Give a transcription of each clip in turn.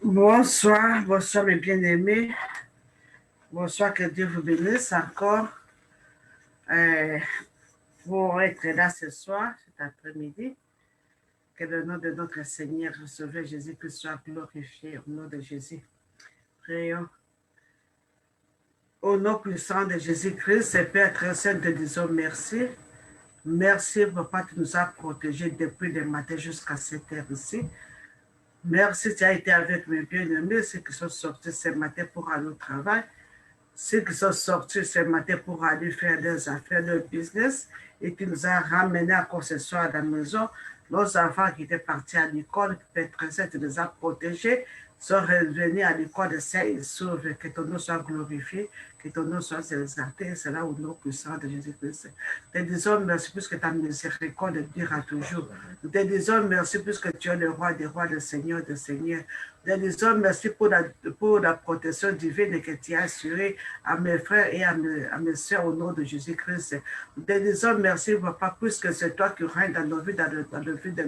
Bonsoir, bonsoir mes bien-aimés. Bonsoir, que Dieu vous bénisse encore euh, pour être là ce soir, cet après-midi. Que le nom de notre Seigneur, Sauveur Jésus-Christ soit glorifié au nom de Jésus. Prions. Au nom puissant de Jésus-Christ, Père très saint, te disons merci. Merci, Papa, tu nous as protégés depuis le matin jusqu'à cette heure-ci. Merci, tu as été avec mes bien-aimés, ceux qui sont sortis ce matin pour aller au travail. Ceux qui sont sortis ce matin pour aller faire des affaires, leur business, et qui nous a ramenés encore ce soir à la maison. Nos enfants qui étaient partis à l'école, Père très saint, tu les as protégés, sont revenus à l'école de saint et sauvés. Que ton nom soit glorifié, que ton nom soit exalté. C'est là au nom puissant de Jésus-Christ. Nous te disons merci puisque ta miséricorde durera toujours. Nous te disons merci puisque tu es le roi des rois, le Seigneur des seigneurs. Nous te disons merci pour la protection divine que tu as assurée à mes frères et à mes soeurs au nom de Jésus-Christ. Nous te disons merci, Papa, puisque c'est toi qui règnes dans nos vies, dans le vie de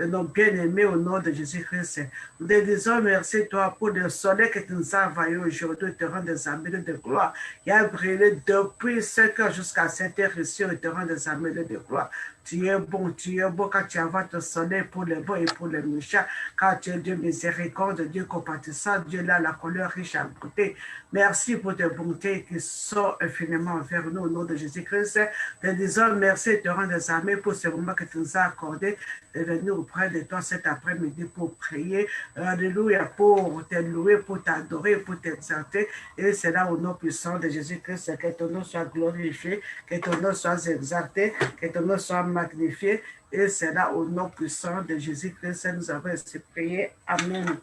nos bien-aimés au nom de Jésus-Christ. Nous te disons merci, toi, pour le soleil que tu nous as envoyé aujourd'hui, te rend des amis de gloire. Il a brillé depuis 5 heures jusqu'à 7 heures ici, au terrain des amis de gloire. Tu es bon quand tu envoies ton soleil pour les bons et pour les méchants, quand tu es Dieu miséricorde, Dieu compatissant, Dieu là, la couleur riche à côté. Merci pour tes bontés qui sont infiniment envers nous au nom de Jésus-Christ. Te disons merci et te rends des armées pour ce moment que tu nous as accordé de venir auprès de toi cet après-midi pour prier. Alléluia, pour te louer, pour t'adorer, pour t'exalter. Et c'est là au nom puissant de Jésus-Christ que ton nom soit glorifié, que ton nom soit exalté, que ton nom soit magnifié. Et c'est là au nom puissant de Jésus-Christ que nous avons ainsi prié. Amen.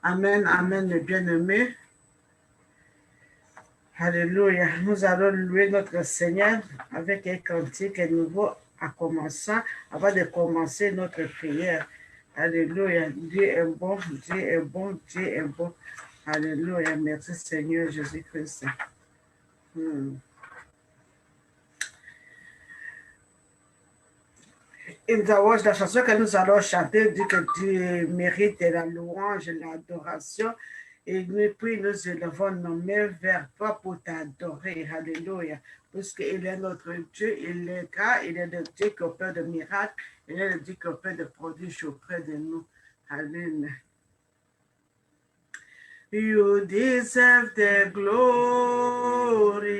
Amen, amen, mes bien-aimés. Alléluia. Nous allons louer notre Seigneur avec un cantique nouveau à commencer, avant de commencer notre prière. Alléluia. Dieu est bon, Dieu est bon, Dieu est bon. Alléluia. Merci Seigneur Jésus-Christ. Et la chanson que nous allons chanter dit que Dieu mérite la louange et l'adoration. Et puis nous élevons nos mains vers toi pour t'adorer. Alléluia. Puisqu'il est notre Dieu, il est grand, il est le Dieu qui opère de miracles, il est le Dieu qui opère de prodiges auprès de nous. Alléluia. You deserve the glory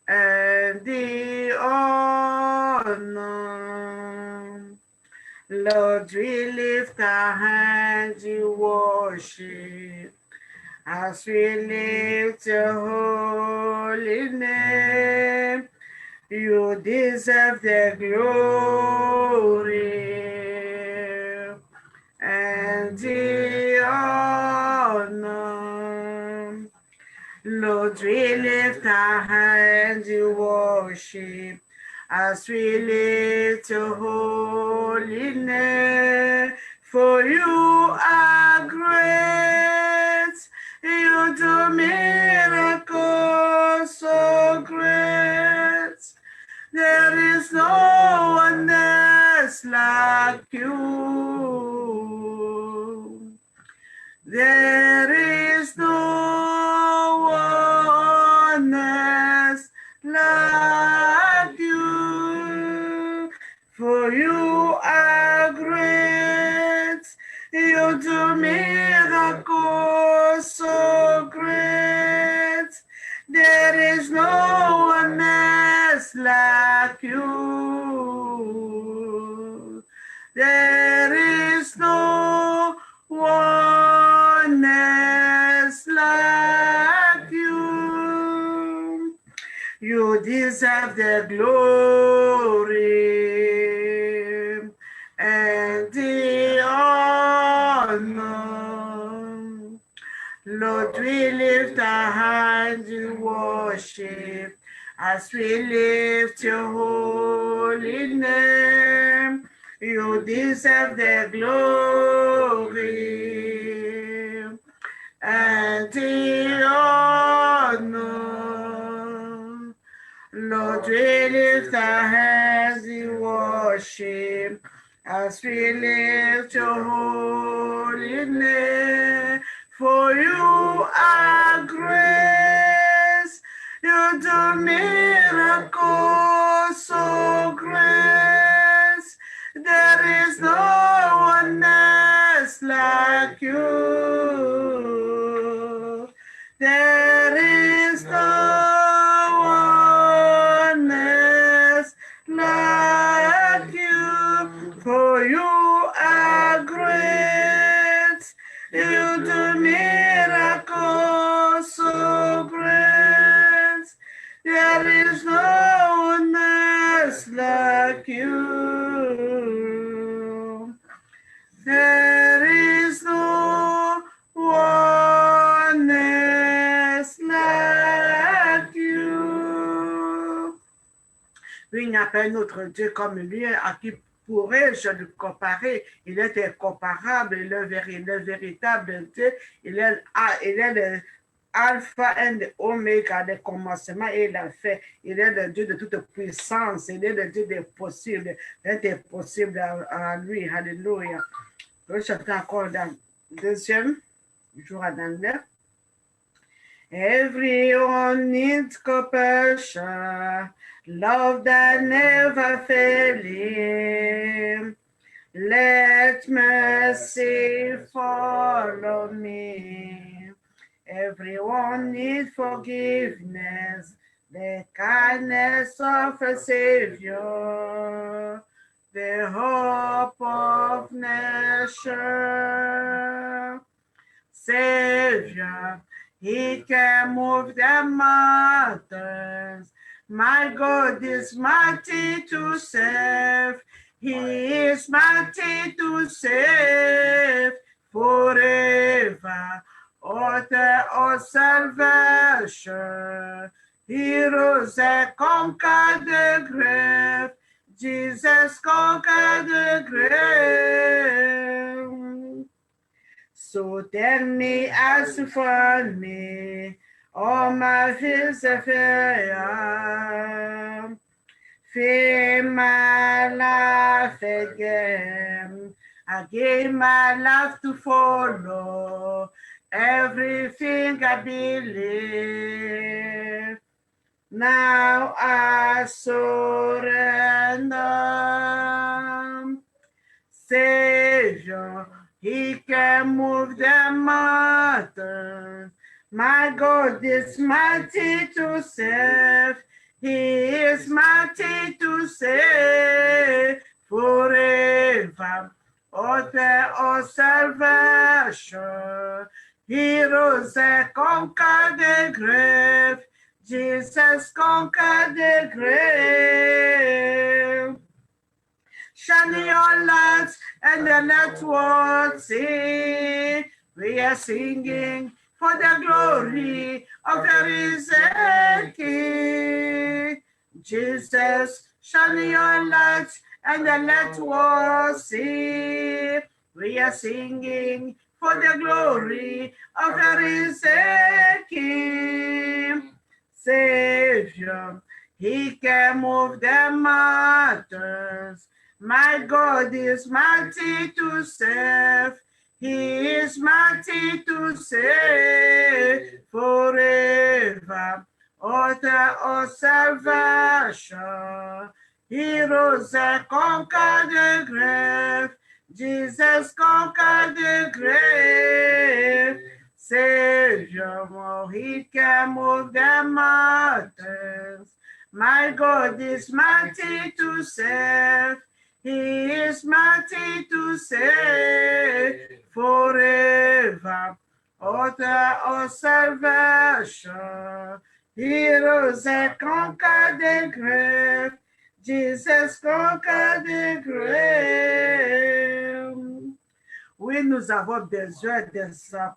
and the honor. Lord, we lift our hands in worship as we lift your holy name. You deserve the glory and the honor. Lord, we lift our hands in worship as we lift your holy name. For you are great, you do miracles so great. There is no one else like you. There is no one else like you, for you are great, you do miracles so great. There is no one else like you. There is no one else like you. You deserve the glory and the honor. Lord, we lift our hands in worship as we lift your holy name. You deserve the glory and the honor. Lord, we lift our hands in worship as we lift your holy name. For you are grace, you do miracles so great. There is no one else like you. There is no one else like you. For you are great. You do miracles so great. There is no one else like you. There is no one else like you. Oui, il n'y a pas un autre Dieu comme lui à qui pourrais-je le comparer. Il est incomparable, il est le véritable Dieu. Il est le Alpha et Oméga, le commencement et la fin. Il est le Dieu de toute puissance. Il est le Dieu des possibles. L'impossible à lui. Alléluia. Je vais chanter encore dans le deuxième jour à l'anglais. Everyone needs compassion, love that never failing. Let mercy follow me. Everyone needs forgiveness, the kindness of a Savior, the hope of nation. Savior, He can move the mountains. My God is mighty to save. He is mighty to save forever. Author of salvation. He rose and conquered the grave. Jesus conquered the grave. So tell me as for me, all my fears are fair. Fill my life again. I gave my life to follow everything I believe. Now I surrender. Savior, He can move the mountains. My God is mighty to save. He is mighty to save forever. Author of salvation. He rose and conquered the grave. Jesus conquered the grave. Shine your lights and the network see. We are singing for the glory of the risen King. Jesus, shine your lights and the network see. We are singing for the glory of the risen King. Savior, He can move the mountains. My God is mighty to save. He is mighty to save forever. Author of salvation. He rose and conquered the grave. Jesus conquered the grave. Savior, He can move the mountains. My God is mighty to save. He is mighty to save forever. Author of salvation. He rose and conquered the grave. Jesus conquered the grave. Oui, nous avons besoin de sa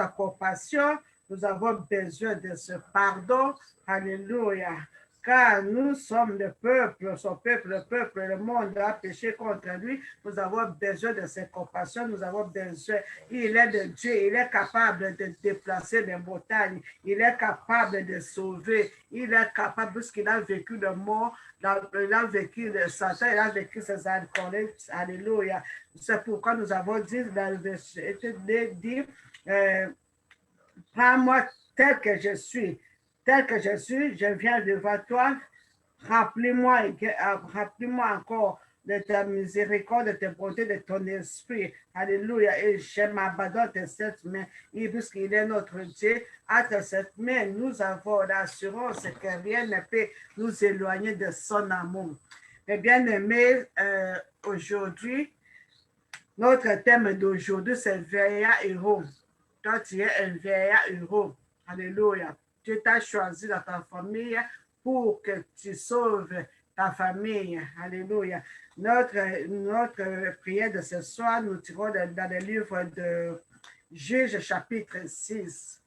compassion. Nous avons besoin de ce pardon. Alléluia. car nous sommes le peuple, son peuple, le monde a péché contre lui. Nous avons besoin de ses compassions, nous avons besoin. Il est de Dieu, il est capable de déplacer les montagnes, il est capable de sauver, il est capable, puisqu'il a vécu le mort, il a vécu le Satan, il a vécu ses alcooliques. Alléluia. C'est pourquoi nous avons dit dans le verset, prends-moi tel que je suis. Tel que je suis, je viens devant toi. Rappelez-moi encore de ta miséricorde, de ta bonté, de ton esprit. Alléluia. Et je m'abandonne à cette main. Et puisqu'il est notre Dieu, à cette main, nous avons l'assurance que rien ne peut nous éloigner de son amour. Mes bien-aimés, aujourd'hui, notre thème d'aujourd'hui, c'est vieillard héros. Toi, tu es un vieillard héros. Alléluia. Dieu t'a choisi dans ta famille pour que tu sauves ta famille. Alléluia. Notre prière de ce soir, nous tirons dans le livre de Juge chapitre 6.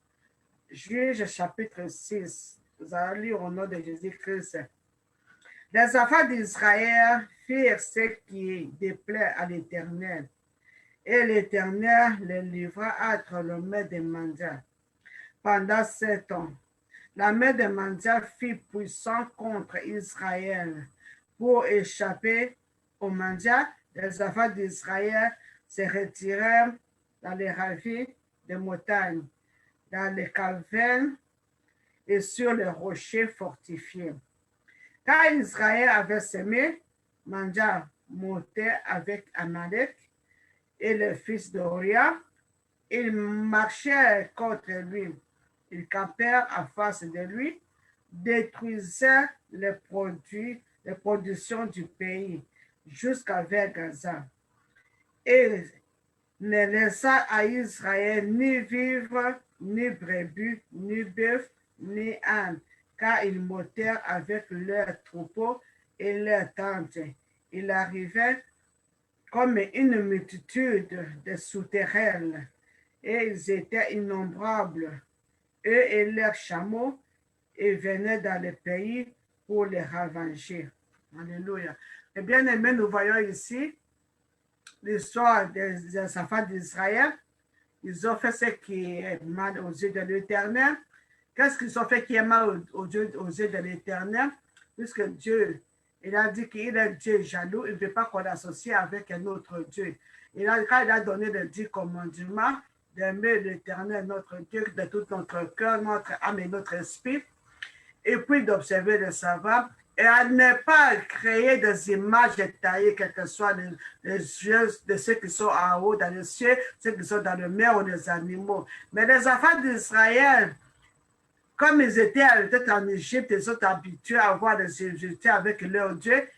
Juge chapitre 6. Nous allons lire au nom de Jésus-Christ. Les enfants d'Israël firent ce qui déplaît à l'Éternel. Et l'Éternel les livra entre les mains des mendiants. Pendant 7 ans, la main des mendiants fut puissante contre Israël. Pour échapper aux mendiants, les enfants d'Israël se retirèrent dans les ravins des montagnes, dans les cavernes et sur les rochers fortifiés. Quand Israël avait semé, mendiants montaient avec Amalek et le fils d'Oria, ils marchèrent contre lui. Ils campèrent en face de lui, détruisaient les productions du pays jusqu'à vers Gaza. Et ne laissa à Israël ni vivre, ni brebis, ni bœuf, ni âne, car ils montèrent avec leurs troupeaux et leurs tentes. Il arrivait comme une multitude de souterrains, et ils étaient innombrables, eux et leurs chameaux, et venaient dans le pays pour les ravager. Alléluia. Et bien aimé, nous voyons ici l'histoire des enfants d'Israël. Ils ont fait ce qui est mal aux yeux de l'Éternel. Qu'est-ce qu'ils ont fait qui est mal aux yeux de l'Éternel? Puisque Dieu, il a dit qu'il est Dieu jaloux, il ne veut pas qu'on l'associe avec un autre Dieu. Quand il a donné les 10 commandements, d'aimer l'Éternel, notre Dieu, de tout notre cœur, notre âme et notre esprit, et puis d'observer le sabbat, et à ne pas créer des images taillées, quels que soient les yeux de ceux qui sont en haut dans le ciel, ceux qui sont dans le mer ou les animaux. Mais les enfants d'Israël, comme ils étaient peut-être en Égypte, ils sont habitués à voir les Égyptiens avec leur Dieu,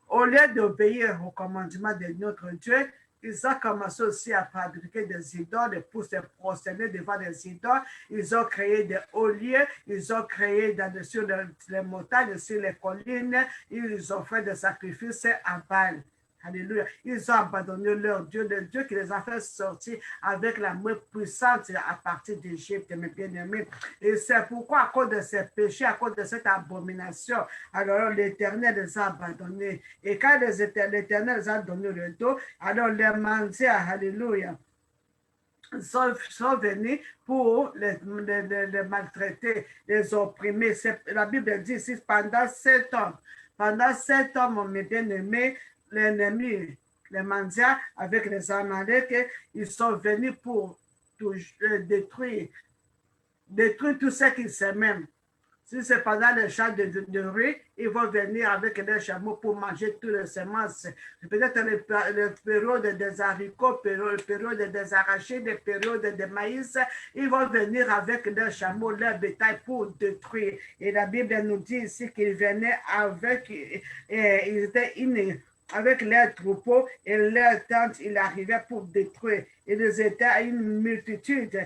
au lieu d'obéir au commandement de notre Dieu, ils ont commencé aussi à fabriquer des idoles pour se prosterner devant des idoles. Ils ont créé des hauts lieux, ils ont créé sur les montagnes, sur les collines, ils ont fait des sacrifices à Baal. Alléluia. Ils ont abandonné leur Dieu, le Dieu qui les a fait sortir avec la main puissante à partir d'Égypte, mes bien-aimés. Et c'est pourquoi, à cause de ces péchés, à cause de cette abomination, alors l'Éternel les a abandonnés. Et quand l'Éternel les a donné le dos, alors les mendiants, alléluia, sont venus pour les maltraiter, les opprimer. La Bible dit ici, pendant 7 ans, mes bien-aimés, l'ennemi, les mendiants, avec les Amalek, ils sont venus pour détruire tout ce qu'ils s'aiment. Si c'est pendant les champs de riz, ils vont venir avec les chameaux pour manger toutes les semences. Peut-être le période des haricots, période des arachides, les périodes des maïs, ils vont venir avec leurs chameaux, leur bétail pour détruire. Et la Bible nous dit ici qu'ils venaient ils étaient avec leurs troupeaux et leurs tentes, ils arrivaient pour détruire. Ils étaient à une multitude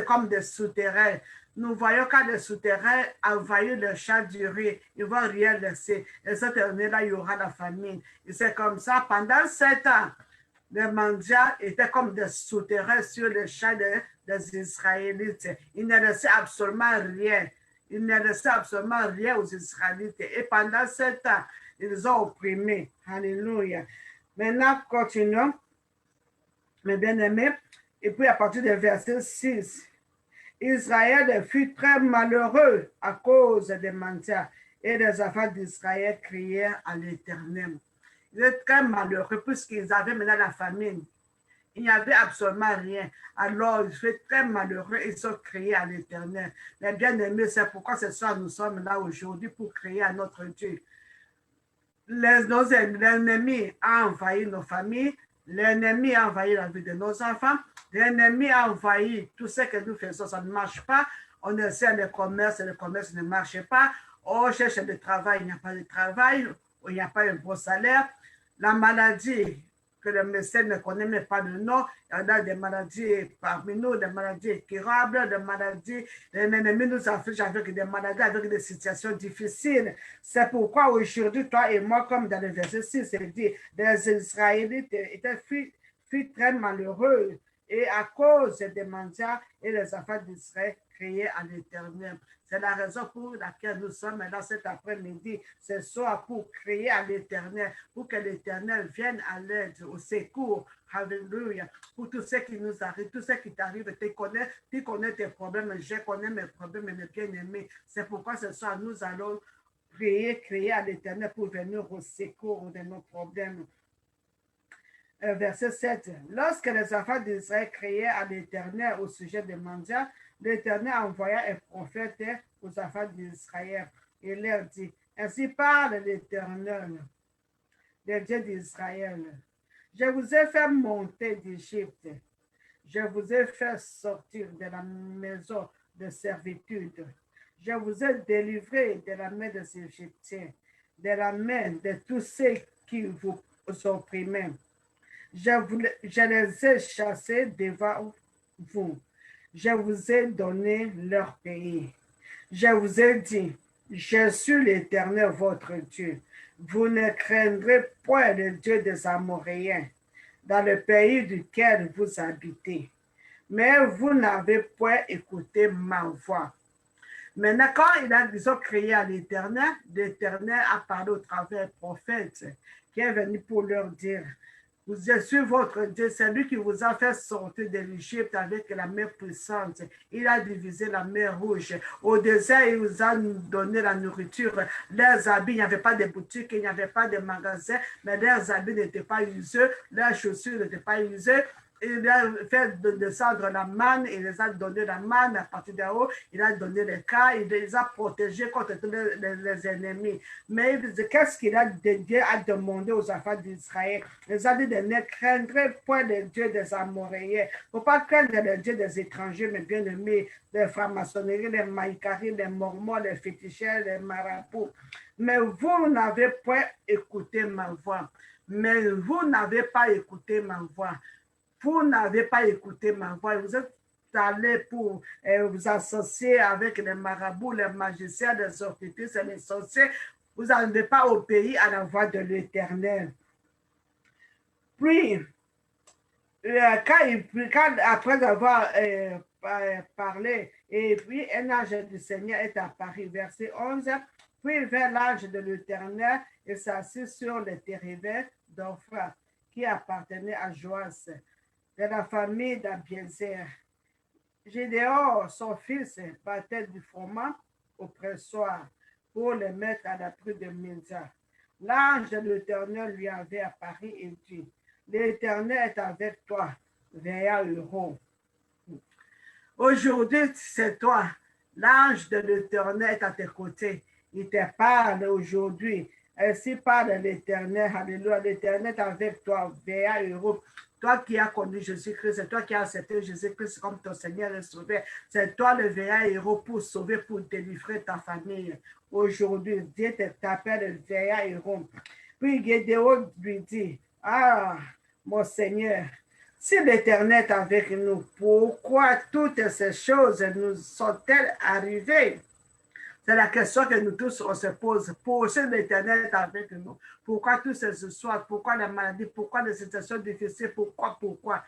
comme des souterrains. Nous voyons quand les souterrains envahissent le champ du riz, ils ne vont rien laisser. Et cette année-là, il y aura la famine. Et c'est comme ça, pendant 7 ans, les mendiants étaient comme des souterrains sur le champ des Israélites. Ils ne laissaient absolument rien. Il ne laissait absolument rien aux Israélites. Et pendant 7 ans, ils ont opprimé. Alléluia. Maintenant, continuons, mes bien-aimés. Et puis, à partir du verset 6, Israël fut très malheureux à cause des mendiants et les affaires d'Israël criaient à l'Éternel. Ils étaient très malheureux puisqu'ils avaient maintenant la famine. Il n'y avait absolument rien. Alors, ils étaient très malheureux et ils ont crié à l'Éternel. Mais bien aimés, c'est pourquoi ce soir nous sommes là aujourd'hui pour crier à notre Dieu. L'ennemi a envahi nos familles, l'ennemi a envahi la vie de nos enfants, l'ennemi a envahi tout ce que nous faisons, ça ne marche pas. On essaie le commerce ne marche pas. On cherche le travail, il n'y a pas de travail, il n'y a pas un bon salaire. La maladie, que le médecin ne connaît même pas le nom, il y en a des maladies parmi nous, des maladies incurables, des maladies, l'ennemi nous afflige avec des maladies, avec des situations difficiles. C'est pourquoi aujourd'hui, toi et moi, comme dans le verset 6, c'est dit, les Israélites furent très malheureux et à cause des mendiants et les affaires d'Israël criaient à l'Éternel. C'est la raison pour laquelle nous sommes là cet après-midi, ce soir, pour crier à l'Éternel, pour que l'Éternel vienne à l'aide, au secours. Alléluia. Pour tout ce qui nous arrive, tout ce qui t'arrive, tu connais tes problèmes, je connais mes problèmes, mes bien-aimés. C'est pourquoi ce soir, nous allons crier à l'Éternel pour venir au secours de nos problèmes. Verset 7. Lorsque les enfants d'Israël criaient à l'Éternel au sujet des mendiants, l'Éternel envoya un prophète aux enfants d'Israël et leur dit, ainsi parle l'Éternel, le Dieu d'Israël. Je vous ai fait monter d'Égypte. Je vous ai fait sortir de la maison de servitude. Je vous ai délivré de la main des Égyptiens, de la main de tous ceux qui vous opprimaient. Je les ai chassés devant vous. Je vous ai donné leur pays. Je vous ai dit, je suis l'Éternel votre Dieu. Vous ne craindrez point le Dieu des Amoréens dans le pays duquel vous habitez. Mais vous n'avez point écouté ma voix. Maintenant, quand ils ont crié à l'Éternel, l'Éternel a parlé au travers du prophète qui est venu pour leur dire, je suis votre Dieu, c'est lui qui vous a fait sortir de l'Égypte avec la main puissante. Il a divisé la mer Rouge. Au désert, il vous a donné la nourriture. Leurs habits, il n'y avait pas de boutique, il n'y avait pas de magasin, mais leurs habits n'étaient pas usés, leurs chaussures n'étaient pas usées. Il a fait descendre la manne, il les a donné la manne à partir de haut, il a donné les cas, il les a protégés contre tous les ennemis. Mais qu'est-ce qu'il a Dieu a demandé aux enfants d'Israël? Il a dit de ne craindre point le Dieu des Amoréens. Il ne faut pas craindre le Dieu des étrangers, mais bien aimés, les francs-maçonneries, les maïkaris, les mormons, les féticheurs, les marabouts. Mais vous n'avez point écouté ma voix. Mais vous n'avez pas écouté ma voix. Vous n'avez pas écouté ma voix. Vous êtes allés pour vous associer avec les marabouts, les magiciens, les occultistes et les sorciers. Vous n'allez pas obéir à la voix de l'Éternel. Puis, après avoir parlé, et puis un ange du Seigneur est apparu, verset 11, puis il vint l'ange de l'Éternel et s'assit sur le térébin d'Ophra qui appartenait à Joas, de la famille d'Abiézer. Gédéon, son fils, battait du froment au pressoir pour le mettre à l'abri de Midian. L'ange de l'Éternel lui avait apparu et dit, l'Éternel est avec toi, veillant héros. Aujourd'hui, c'est toi. L'ange de l'Éternel est à tes côtés. Il te parle aujourd'hui. Ainsi parle l'Éternel. Alléluia. L'Éternel est avec toi, veillant héros. Toi qui as connu Jésus-Christ, c'est toi qui as accepté Jésus-Christ comme ton Seigneur et Sauveur. C'est toi le veillant héros pour sauver, pour délivrer ta famille. Aujourd'hui, Dieu t'appelle le veillant héros. Puis Gédéon lui dit, ah, mon Seigneur, si l'Éternel est avec nous, pourquoi toutes ces choses nous sont-elles arrivées? C'est la question que nous tous on se pose. Pourquoi l'Éternel est avec nous? Pourquoi toutes ces histoires? Pourquoi la maladie? Pourquoi les situations difficiles? Pourquoi?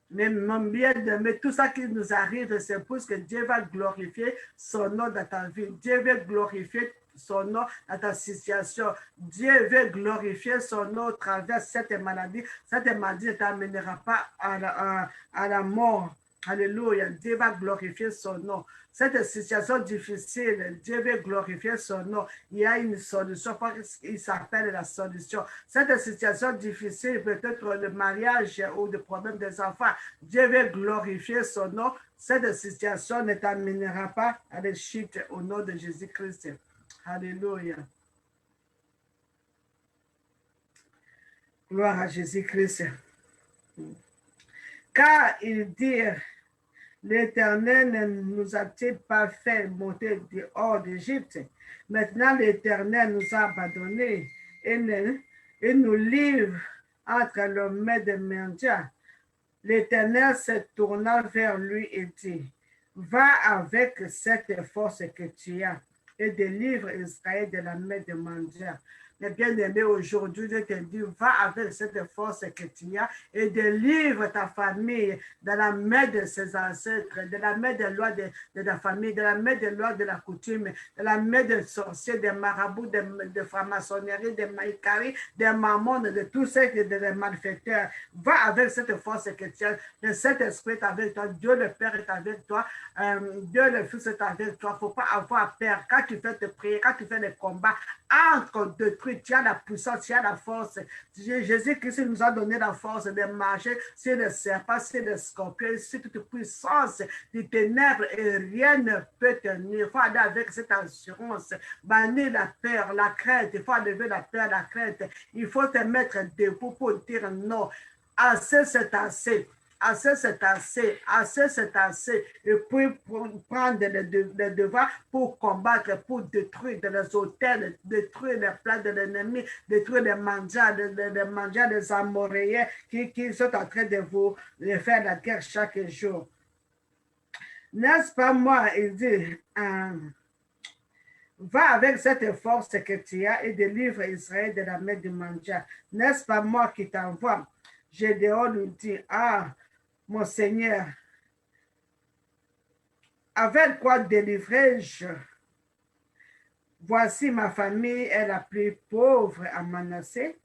Mais mon bien-aimé, tout ça qui nous arrive, c'est pour que Dieu va glorifier son nom dans ta vie. Dieu veut glorifier son nom dans ta situation. Dieu veut glorifier son nom à travers cette maladie. Cette maladie ne t'amènera pas à la mort. Alléluia. Dieu va glorifier son nom. Cette situation difficile, Dieu veut glorifier son nom. Il y a une solution, il s'appelle la solution. Cette situation difficile, peut-être le mariage ou le problème des enfants, Dieu veut glorifier son nom. Cette situation ne t'amènera pas à la chute au nom de Jésus-Christ. Alléluia. Gloire à Jésus-Christ. Car il dit, l'Éternel ne nous a-t-il pas fait monter hors d'Égypte? Maintenant, l'Éternel nous a abandonnés et nous livre entre les mains des mendiants. L'Éternel se tourna vers lui et dit, va avec cette force que tu as et délivre Israël de la main des mendiants. Mais bien aimé, aujourd'hui, je te dis, va avec cette force que tu as et délivre ta famille de la main de ses ancêtres, de la main des lois de la famille, de la main des lois de la coutume, de la main des sorciers, des marabouts, de franc-maçonnerie, des maïkaris, des mamons, de tous ceux qui sont des malfaiteurs. Va avec cette force que tu as, le Saint-Esprit est avec toi, Dieu le Père est avec toi, Dieu le Fils est avec toi. Il ne faut pas avoir peur. Quand tu fais tes prières, quand tu fais les combats, entre deux trucs, tu as la puissance, tu as la force. Jésus-Christ nous a donné la force de marcher sur les serpents, sur les scorpions, sur toute puissance du ténèbres et rien ne peut tenir. Il faut aller avec cette assurance, bannir la peur, la crainte. Il faut enlever la peur, la crainte. Il faut te mettre debout pour dire non. Assez, c'est assez. Assez, c'est assez. Assez, c'est assez. Et puis, prendre le devoir pour combattre, pour détruire les hôtels, détruire les plans de l'ennemi, détruire les mangas, des Amoréens qui sont en train de vous faire la guerre chaque jour. N'est-ce pas moi, il dit, va avec cette force que tu as et délivre Israël de la main du mendiant. N'est-ce pas moi qui t'envoie? Gédéon lui dit, ah, mon Seigneur, avec quoi délivrai-je? Voici ma famille est la plus pauvre à Manassé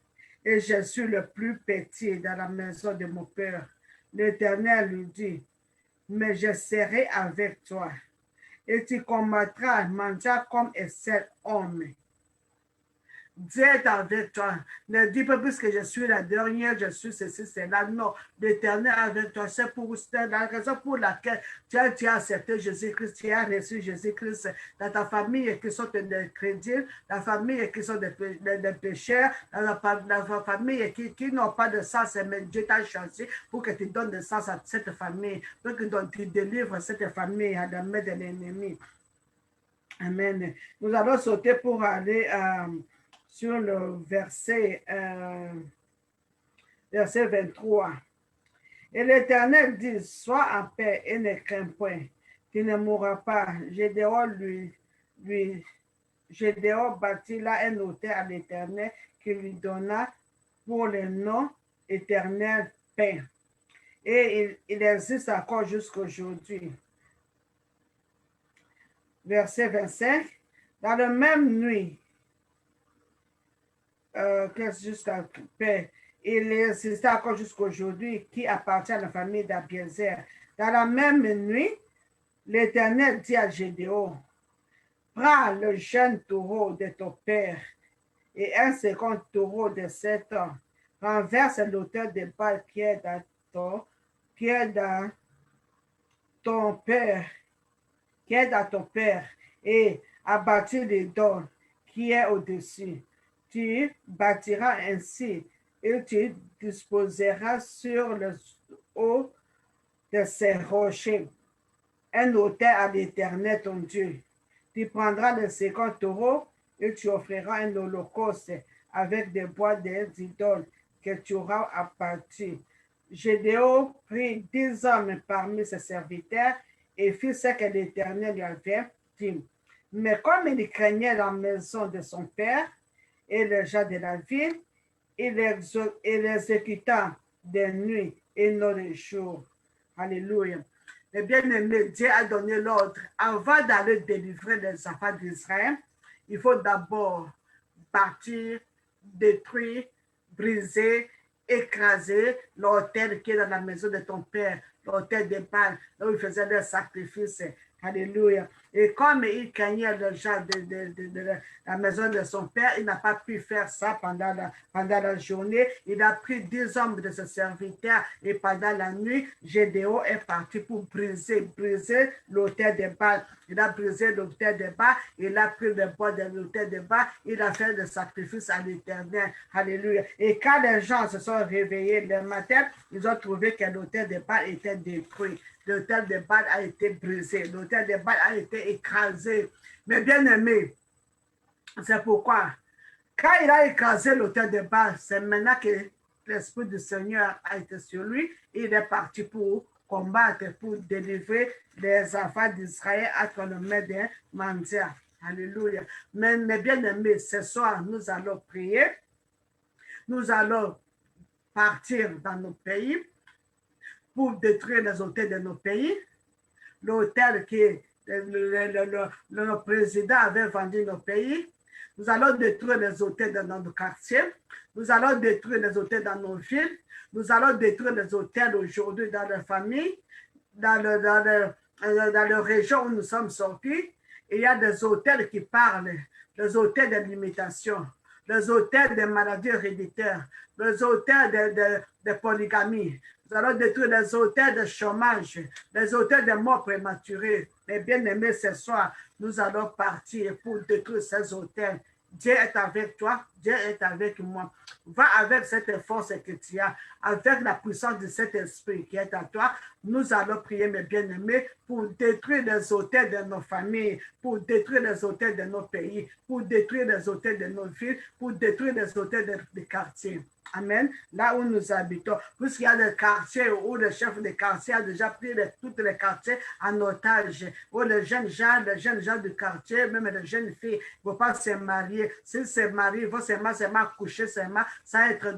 et je suis le plus petit dans la maison de mon père. L'Éternel lui dit, mais je serai avec toi et tu combattras mangeant comme un seul homme. Dieu est avec toi. Ne dis pas plus que je suis la dernière, je suis ceci, c'est là. Non, l'Éternel est avec toi. C'est la raison pour laquelle tu as accepté Jésus-Christ, tu as reçu Jésus-Christ dans ta famille qui sont des chrétiens, la famille qui sont des pécheurs, dans la famille qui n'ont pas de sens, mais Dieu t'a choisi pour que tu donnes de sens à cette famille, pour que tu délivres cette famille à la main de l'ennemi. Amen. Nous allons sauter pour aller sur le verset 23. Et l'Éternel dit, sois en paix et ne crains point, tu ne mourras pas. Gédéon bâtit là un hôtel à l'Éternel qui lui donna pour le nom éternel paix. Et il existe encore jusqu'à aujourd'hui. Verset 25. Dans la même nuit, jusqu'à paix. Il existe encore jusqu'à aujourd'hui qui appartient à la famille d'Abiezer. Dans la même nuit, l'Éternel dit à Gédéon, prends le jeune taureau de ton père et un second taureau de 7 ans, renverse l'autel de Baal qui est dans ton père, et abattu les dons qui est au-dessus. Tu bâtiras ainsi et tu disposeras sur le haut de ces rochers un autel à l'Éternel ton Dieu. Tu prendras le second taureau et tu offriras un holocauste avec des bois des idoles que tu auras abattus. Gédéon prit 10 hommes parmi ses serviteurs et fit ce que l'Éternel lui avait dit. Mais comme il craignait la maison de son père et les gens de la ville, il l'exécuta de nuit et non de jour. Alléluia. Les bien-aimés, Dieu a donné l'ordre. Avant d'aller délivrer les enfants d'Israël, il faut d'abord bâtir, détruire, briser, écraser l'autel qui est dans la maison de ton père, l'autel des Baals, là où il faisait des sacrifices. Alléluia. Et comme il craignait le genre de la maison de son père, il n'a pas pu faire ça pendant la journée. Il a pris 10 hommes de ses serviteurs et pendant la nuit, Gédéon est parti pour briser l'autel des Baals. Il a brisé l'autel des Baals, il a pris le bois de l'autel des Baals, il a fait le sacrifice à l'Éternel. Alléluia. Et quand les gens se sont réveillés le matin, ils ont trouvé que l'autel des Baals était détruit. L'autel de Baal a été brisé, l'autel de Baal a été écrasé. Mais bien aimé, c'est pourquoi, quand il a écrasé l'autel de Baal, c'est maintenant que l'Esprit du Seigneur a été sur lui. Il est parti pour combattre, pour délivrer les enfants d'Israël entre les mains des mendiants. Alléluia. Mais bien aimé, ce soir, nous allons prier. Nous allons partir dans nos pays pour détruire les hôtels de nos pays. L'hôtel que le président avait vendu nos pays. Nous allons détruire les hôtels dans nos quartiers. Nous allons détruire les hôtels dans nos villes. Nous allons détruire les hôtels aujourd'hui dans les familles, dans les régions où nous sommes sortis. Il y a des hôtels qui parlent, les hôtels de limitation, les hôtels de maladies héréditaires, les hôtels de polygamie. Nous allons détruire les hôtels de chômage, les hôtels de mort prématurée. Mais bien aimés, ce soir, nous allons partir pour détruire ces hôtels. Dieu est avec toi, Dieu est avec moi. Va avec cette force que tu as, avec la puissance de cet esprit qui est à toi. Nous allons prier, mes bien-aimés, pour détruire les hôtels de nos familles, pour détruire les hôtels de nos pays, pour détruire les hôtels de nos villes, pour détruire les hôtels des quartiers. Amen. Là où nous habitons, puisqu'il y a des quartiers où le chef de quartier a déjà pris tous les quartiers en otage, où les jeunes gens du quartier, même les jeunes filles, ne vont pas se marier. S'ils se marient, ils vont seulement coucher, seulement, sans être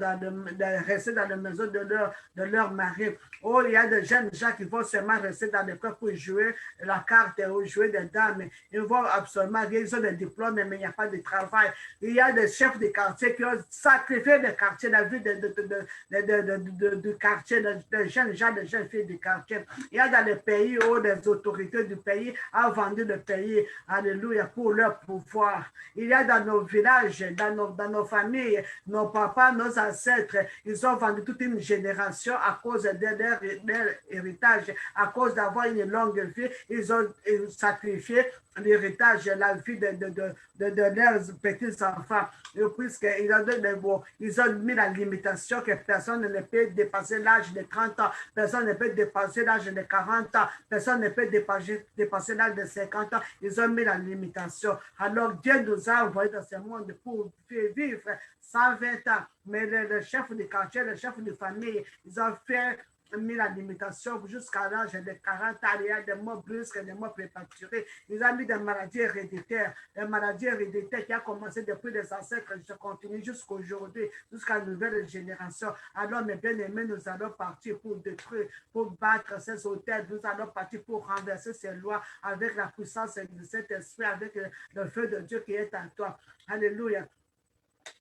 rester dans la maison de leur mari. Oh, il y a des jeunes gens qui vont seulement rester dans le club pour jouer la carte ou jouer des dames. Ils vont absolument rien, ils ont des diplômes, mais il n'y a pas de travail. Il y a des chefs de quartier qui ont sacrifié le quartier, la vie du quartier, des jeunes gens, des jeunes filles du quartier. Il y a dans les pays où les autorités du pays ont vendu le pays, alléluia, pour leur pouvoir. Il y a dans nos villages, dans nos familles, nos papas, nos ancêtres, ils ont vendu toute une génération à cause de leur héritage, à cause d'avoir une longue vie, ils ont sacrifié l'héritage, la vie de leurs petits-enfants. Puisqu'ils ont mis la limitation que personne ne peut dépasser l'âge de 30 ans, personne ne peut dépasser l'âge de 40 ans, personne ne peut dépasser l'âge de 50 ans. Ils ont mis la limitation. Alors Dieu nous a envoyés dans ce monde pour vivre 120 ans. Mais le chef du quartier, le chef de famille, ils ont mis la limitation jusqu'à l'âge de 40 ans. Il y a des morts brusques, des morts prématurées. Ils ont mis des maladies héréditaires qui ont commencé depuis les ancêtres et se continuent jusqu'à aujourd'hui, jusqu'à la nouvelle génération. Alors, mes bien-aimés, nous allons partir pour détruire, pour battre ces hôtels. Nous allons partir pour renverser ces lois avec la puissance de cet esprit, avec le feu de Dieu qui est en toi. Alléluia.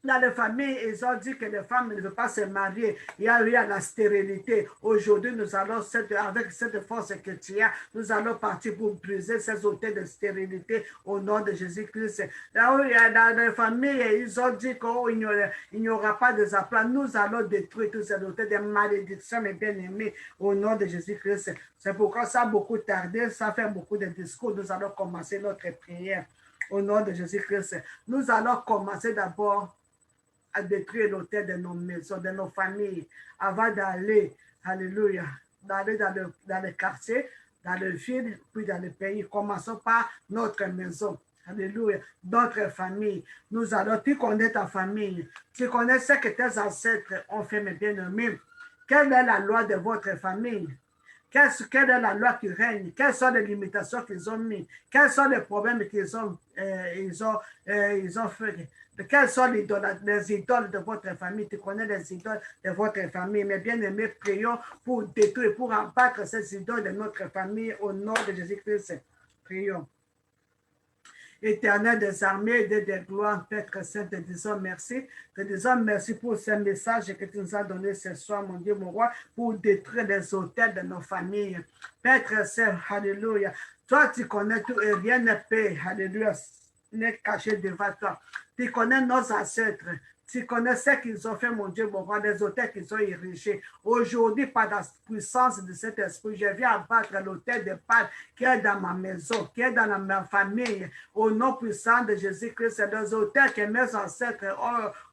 Dans les familles, ils ont dit que les femmes ne veulent pas se marier. Il y a eu la stérilité. Aujourd'hui, nous allons, avec cette force que tu as, nous allons partir pour briser ces hôtels de stérilité au nom de Jésus-Christ. Là où il y a dans les familles, ils ont dit qu'il n'y aura pas de applats. Nous allons détruire tous ces hôtels de malédiction, mes bien-aimés, au nom de Jésus-Christ. C'est pourquoi ça a beaucoup tardé, ça fait beaucoup de discours. Nous allons commencer notre prière. Au nom de Jésus-Christ, nous allons commencer d'abord à détruire l'autel de nos maisons, de nos familles, avant d'aller, alléluia, d'aller dans les quartiers, dans les villes, puis dans les pays. Commençons par notre maison. Alléluia. Notre famille. Nous allons, tu connais ta famille. Tu connais ce que tes ancêtres ont fait, mes bien-aimés. Quelle est la loi de votre famille? Quelle est la loi qui règne? Quelles sont les limitations qu'ils ont mis? Quels sont les problèmes qu'ils ont fait? Quelles sont les idoles de votre famille? Tu connais les idoles de votre famille. Mais bien aimés, prions pour détruire, pour abattre ces idoles de notre famille au nom de Jésus-Christ. Prions. Éternel des armées, des gloires, Père Saint, te disons merci. Te disons merci pour ce message que tu nous as donné ce soir, mon Dieu, mon roi, pour détruire les hôtels de nos familles. Père Saint, alléluia. Toi, tu connais tout et rien n'est payé, alléluia, n'est caché devant toi. Tu connais nos ancêtres. Tu connais ce qu'ils ont fait, mon Dieu, mon roi, les hôtels qu'ils ont érigés. Aujourd'hui, par la puissance de cet esprit, je viens abattre l'hôtel de Pâques qui est dans ma maison, qui est dans ma famille, au nom puissant de Jésus-Christ. C'est des hôtels que mes ancêtres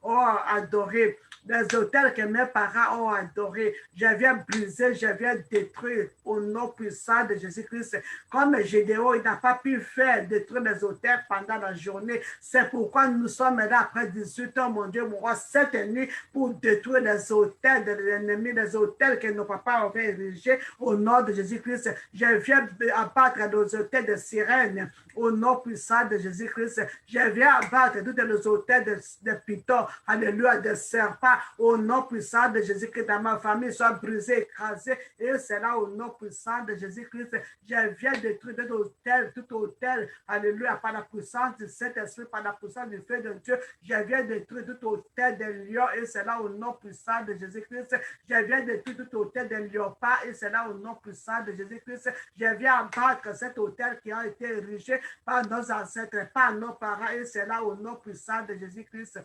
ont adorés, des hôtels que mes parents ont adorés. Je viens briser, je viens détruire au nom puissant de Jésus-Christ. Comme Gédéon, il n'a pas pu faire détruire les hôtels pendant la journée. C'est pourquoi nous sommes là après 18 ans, mon Dieu, mon roi, cette nuit, pour détruire les hôtels de l'ennemi, les hôtels que nos papas ont érigés au nom de Jésus-Christ. Je viens abattre nos hôtels de sirènes au nom puissant de Jésus-Christ. Je viens abattre tous les hôtels de pitons, alléluia, de serpents, au nom puissant de Jésus-Christ. Dans ma famille soit brisée, écrasée, et c'est là au nom puissant de Jésus-Christ. Je viens détruire tout hôtel, alléluia, par la puissance de cet esprit, par la puissance du feu de Dieu. Je viens détruire tout hôtel de lion, et c'est là au nom puissant de Jésus-Christ. Je viens détruire tout hôtel de léopard, et c'est là au nom puissant de Jésus-Christ. Je viens abattre cet hôtel qui a été érigé par nos ancêtres, par nos parents, et c'est là au nom puissant de Jésus-Christ.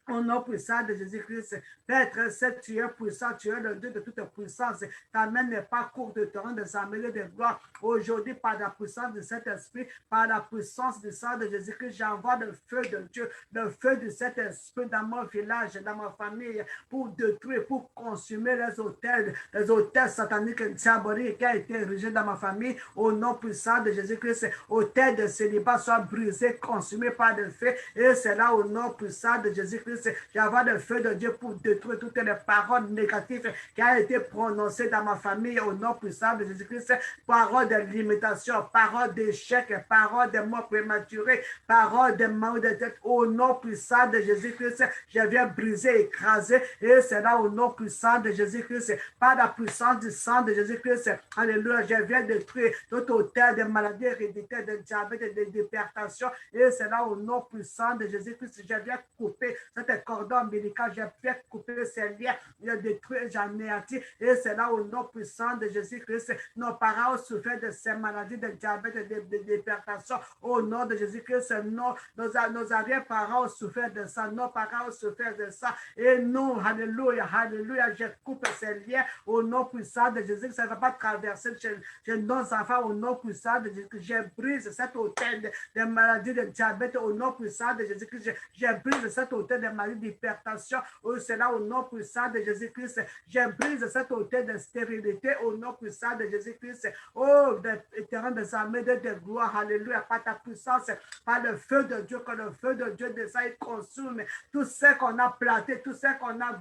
Au nom puissant de Jésus-Christ, Père Saint, tu es puissant, tu es le Dieu de toute puissance. Ta main n'est pas courte de torrent de sa mêlée de gloire. Aujourd'hui, par la puissance de cet esprit, par la puissance du sang de Jésus-Christ, j'envoie le feu de Dieu, le feu de cet esprit dans mon village, dans ma famille, pour détruire, pour consumer les hôtels sataniques diaboliques qui ont été érigés dans ma famille. Au nom puissant de Jésus-Christ, hôtels de célibat soient brisés, consumés par le feu. Et c'est là au nom puissant de Jésus-Christ. J'envoie le feu de Dieu pour détruire toutes les paroles négatives qui ont été prononcées dans ma famille au nom puissant de Jésus-Christ. Paroles de limitation, paroles d'échec, paroles de mort prématurée, paroles de mort de tête. Au nom puissant de Jésus-Christ, je viens briser, écraser. Et c'est là au nom puissant de Jésus-Christ, par la puissance du sang de Jésus-Christ. Alléluia, je viens détruire tout hôtel de maladies héréditaires, de diabète, d'hypertension. Et c'est là au nom puissant de Jésus-Christ, je viens couper cet cordon ombilical, j'ai fait couper ces liens, j'ai détruit, j'ai anéanti, et c'est là au nom puissant de Jésus-Christ. Nos parents ont souffert de ces maladies de diabète et d'hypertension. Au nom de Jésus-Christ, nos arrière-parents ont souffert de ça, nos parents ont souffert de ça, et nous, alléluia, alléluia, je coupe ces liens au nom puissant de Jésus. Ça ne va pas traverser chez nos enfants au nom puissant de Jésus. Je brise cet hôtel de maladies de diabète au nom puissant de Jésus. Je brise cet hôtel de maladie d'hypertension. Oh, c'est là au nom puissant de Jésus-Christ. Je brise cet hôtel de stérilité au nom puissant de Jésus-Christ. Oh, éternel des armées de gloire, alléluia, par ta puissance, par le feu de Dieu, que le feu de Dieu descend et consume tout ce qu'on a planté, tout ce qu'on a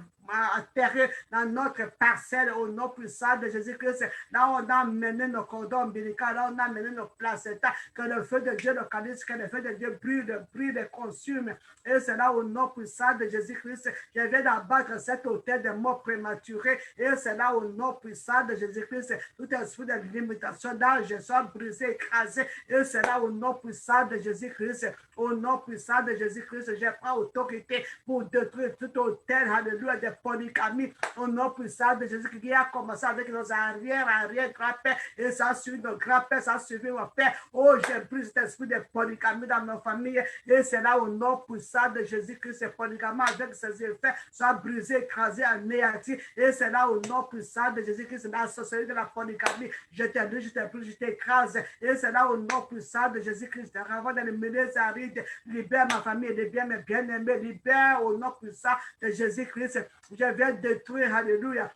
atterré dans notre parcelle au nom puissant de Jésus-Christ. Là, on a mené nos cordons ombilicaux, là, on a mené nos placentas, que le feu de Dieu localise, que le feu de Dieu brûle, consume. Et c'est là au nom puissant de Jésus-Christ. Je viens d'abattre cet hôtel de mort prématurée. Et c'est là au nom puissant de Jésus-Christ. Tout esprit de limitation d'âge soit brisé, écrasé. Et c'est là au nom puissant de Jésus-Christ. Au nom puissant de Jésus-Christ, je prends autorité pour détruire tout hôtel, alléluia, de polygamie. Au nom puissant de Jésus qui a commencé avec nos arrière-grands-pères. Et ça a suivi nos grands-pères, ça a suivi mon père. Oh, j'ai pris cet esprit de polygamie dans nos familles. Et c'est là au nom puissant de Jésus-Christ, ce polygamie avec ses effets soit brisé, écrasé, anéanti. Et c'est là au nom puissant de Jésus-Christ, la sorcellerie de la polygamie. Je t'ai je t'ai pris, je t'écrase. Et c'est là au nom puissant de Jésus-Christ. Avant de les mener arides, libère ma famille, libère mes bien-aimés, libère au nom puissant de Jésus-Christ. Je viens détruire, alléluia,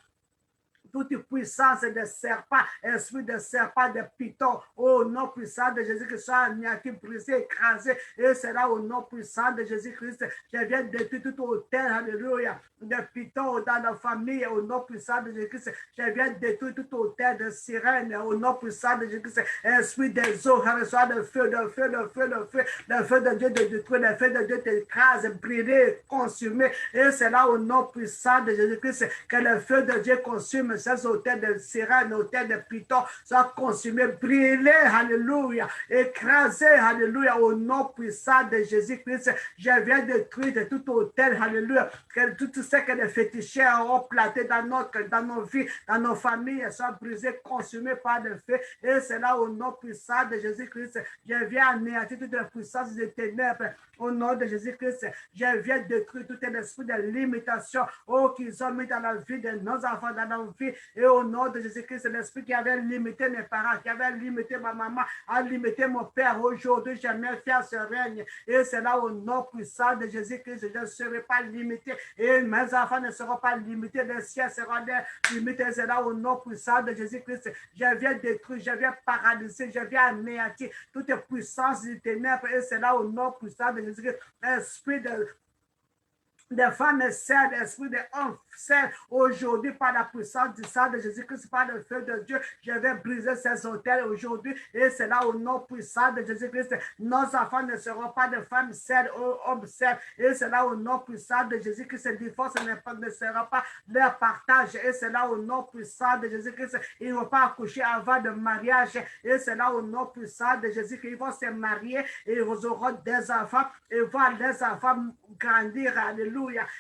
toute puissance de serpent, esprit de serpent, de python, au nom puissant de Jésus-Christ, soit anéanti, brisé, écrasé, et c'est là au nom puissant de Jésus-Christ, je viens de détruire tout hôtel, alléluia, de python dans la famille, au nom puissant de Jésus-Christ, je viens de détruire tout hôtel de sirène, au nom puissant de Jésus-Christ, esprit des eaux, reçois le feu, le feu, le feu, le feu, le feu de Dieu de détruire, le feu de Dieu t'écrase, brûler, consumer, et c'est là au nom puissant de Jésus-Christ que le feu de Dieu consume ces hôtels de sirène, hôtels de python, soit consumé, brûlé, alléluia, écrasé, alléluia, au nom puissant de Jésus-Christ, je viens détruire tout hôtel, alléluia, que tout ce que les féticheurs ont planté dans nos vies, dans nos familles, soit brisé, consumé par le feu, et c'est là au nom puissant de Jésus-Christ, je viens anéantir toute la puissance des ténèbres, au nom de Jésus-Christ, je viens détruire tout esprit de limitation, oh, qu'ils ont mis dans la vie de nos enfants, dans nos vies, et au nom de Jésus-Christ, l'esprit qui avait limité mes parents, qui avait limité ma maman, a limité mon père, aujourd'hui, j'aimerais faire ce règne, et c'est là au nom puissant de Jésus-Christ, je ne serai pas limité, et mes enfants ne seront pas limités, les ciels seront limités, c'est là au nom puissant de Jésus-Christ, je viens détruire, je viens paralyser, je viens anéantir toute puissance du ténèbre, et c'est là au nom puissant de Jésus-Christ, esprit des femmes saines, l'esprit des hommes sains, aujourd'hui, par la puissance du sang de Jésus-Christ, par le feu de Dieu, je vais briser ces hôtels aujourd'hui, et c'est là au nom puissant de Jésus-Christ, nos enfants ne seront pas de femmes saines, hommes sains, et c'est là au nom puissant de Jésus-Christ, ce divorce ne sera pas leur partage, et c'est là au nom puissant de Jésus-Christ, ils ne vont pas accoucher avant le mariage, et c'est là au nom puissant de Jésus-Christ, ils vont se marier, et ils auront des enfants, et voir les enfants grandir, alléluia,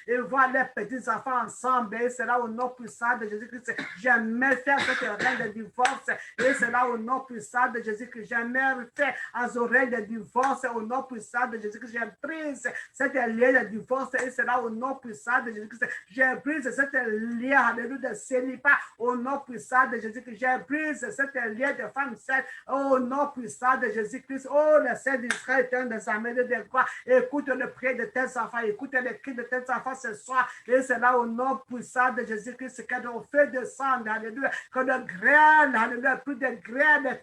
et voir les petits-enfants ensemble, et c'est là au nom puissant de Jésus-Christ, jamais faire cette règne de divorce, et c'est là au nom puissant de Jésus-Christ, jamais faire aux oreilles de divorce, au nom puissant de Jésus-Christ, j'ai prise cette lien de divorce, et c'est là au nom puissant de Jésus-Christ, j'ai prise cette lien, alléluia, de célibat, au nom puissant de Jésus-Christ, j'ai prise cette lien de femme sainte, au nom puissant de Jésus-Christ, oh, le Saint d'Israël, un des armées de quoi, écoute le prière de tes enfants, écoute le cri de tes enfants ce soir, et c'est là au nom puissant de Jésus-Christ que nos feux descendent, alléluia, que nos graines, alléluia, plus de graines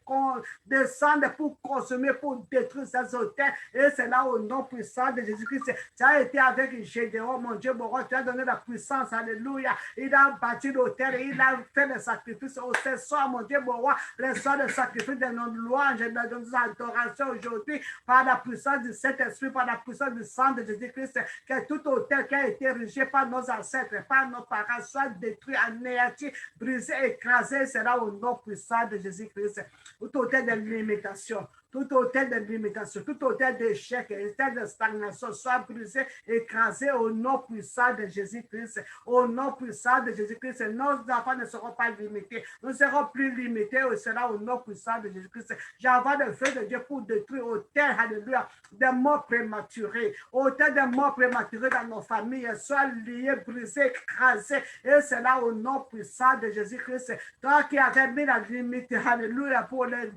descendent pour consommer, pour détruire ces hôtels, et c'est là au nom puissant de Jésus-Christ, tu as été avec Gédéon, mon Dieu, mon roi, tu as donné la puissance, alléluia, il a bâti l'hôtel, il a fait le sacrifice, au ce soir, mon Dieu, mon roi, reçois le sacrifice de nos louanges, de nos adorations aujourd'hui, par la puissance du Saint-Esprit, par la puissance du sang de Jésus-Christ, que tout hôtel qui a été érigé par nos ancêtres, par nos parents, soit détruit, anéanti, brisé, écrasé, c'est là au nom puissant de Jésus-Christ. Tout hôtel de limitation, tout hôtel de limitation, tout hôtel d'échec, hôtel de stagnation, soit brisé, écrasé au nom puissant de Jésus-Christ. Au nom puissant de Jésus-Christ, nos enfants ne seront pas limités. Nous ne serons plus limités, cela au nom puissant de Jésus-Christ. J'envoie le feu de Dieu pour détruire hôtel, alléluia, des morts prématurés. Hôtel de morts prématurés dans nos familles, soit liés, brisés, écrasés. Et cela au nom puissant de Jésus-Christ. Toi qui avais mis la limite, alléluia, pour les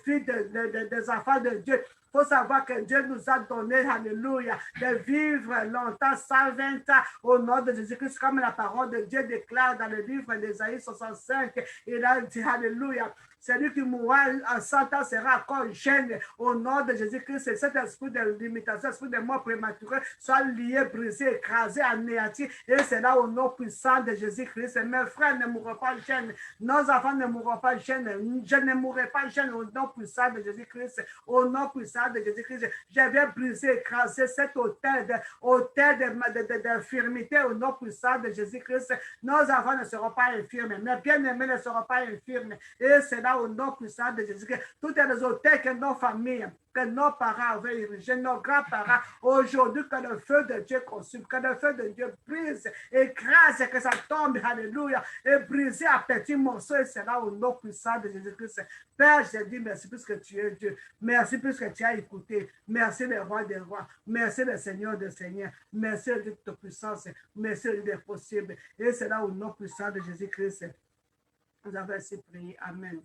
vies des enfants de Dieu. Il faut savoir que Dieu nous a donné, alléluia, de vivre longtemps, 120 ans, au nom de Jésus-Christ, comme la parole de Dieu déclare dans le livre d'Ésaïe 65. Il a dit, alléluia, celui qui mourra en 100 ans sera encore jeune, au nom de Jésus-Christ. Et cet esprit de limitation, esprit de mort prématurée, soit lié, brisé, écrasé, anéanti. Et c'est là au nom puissant de Jésus-Christ. Mes frères ne mourront pas jeunes, nos enfants ne mourront pas jeunes, je ne mourrai pas jeune au nom puissant de Jésus-Christ. Au nom puissant de Jésus-Christ, je vais briser, écraser cet hôtel d'infirmité au nom puissant de Jésus-Christ. Nos enfants ne seront pas infirmes, mes bien-aimés ne seront pas infirmes. Et c'est là au nom puissant de Jésus-Christ. Toutes les hôtels que nos familles, que nos parents avaient érigés, nos grands-parents, aujourd'hui, que le feu de Dieu consume, que le feu de Dieu brise, écrase, que ça tombe, alléluia, et brise à petits morceaux, et c'est là au nom puissant de Jésus-Christ. Père, je te dis merci puisque tu es Dieu. Merci puisque tu as écouté. Merci le roi des rois. Merci le Seigneur des seigneurs. Merci de toute puissance. Merci de Dieu possible. Et c'est là au nom puissant de Jésus-Christ. Nous avons ainsi prié. Amen.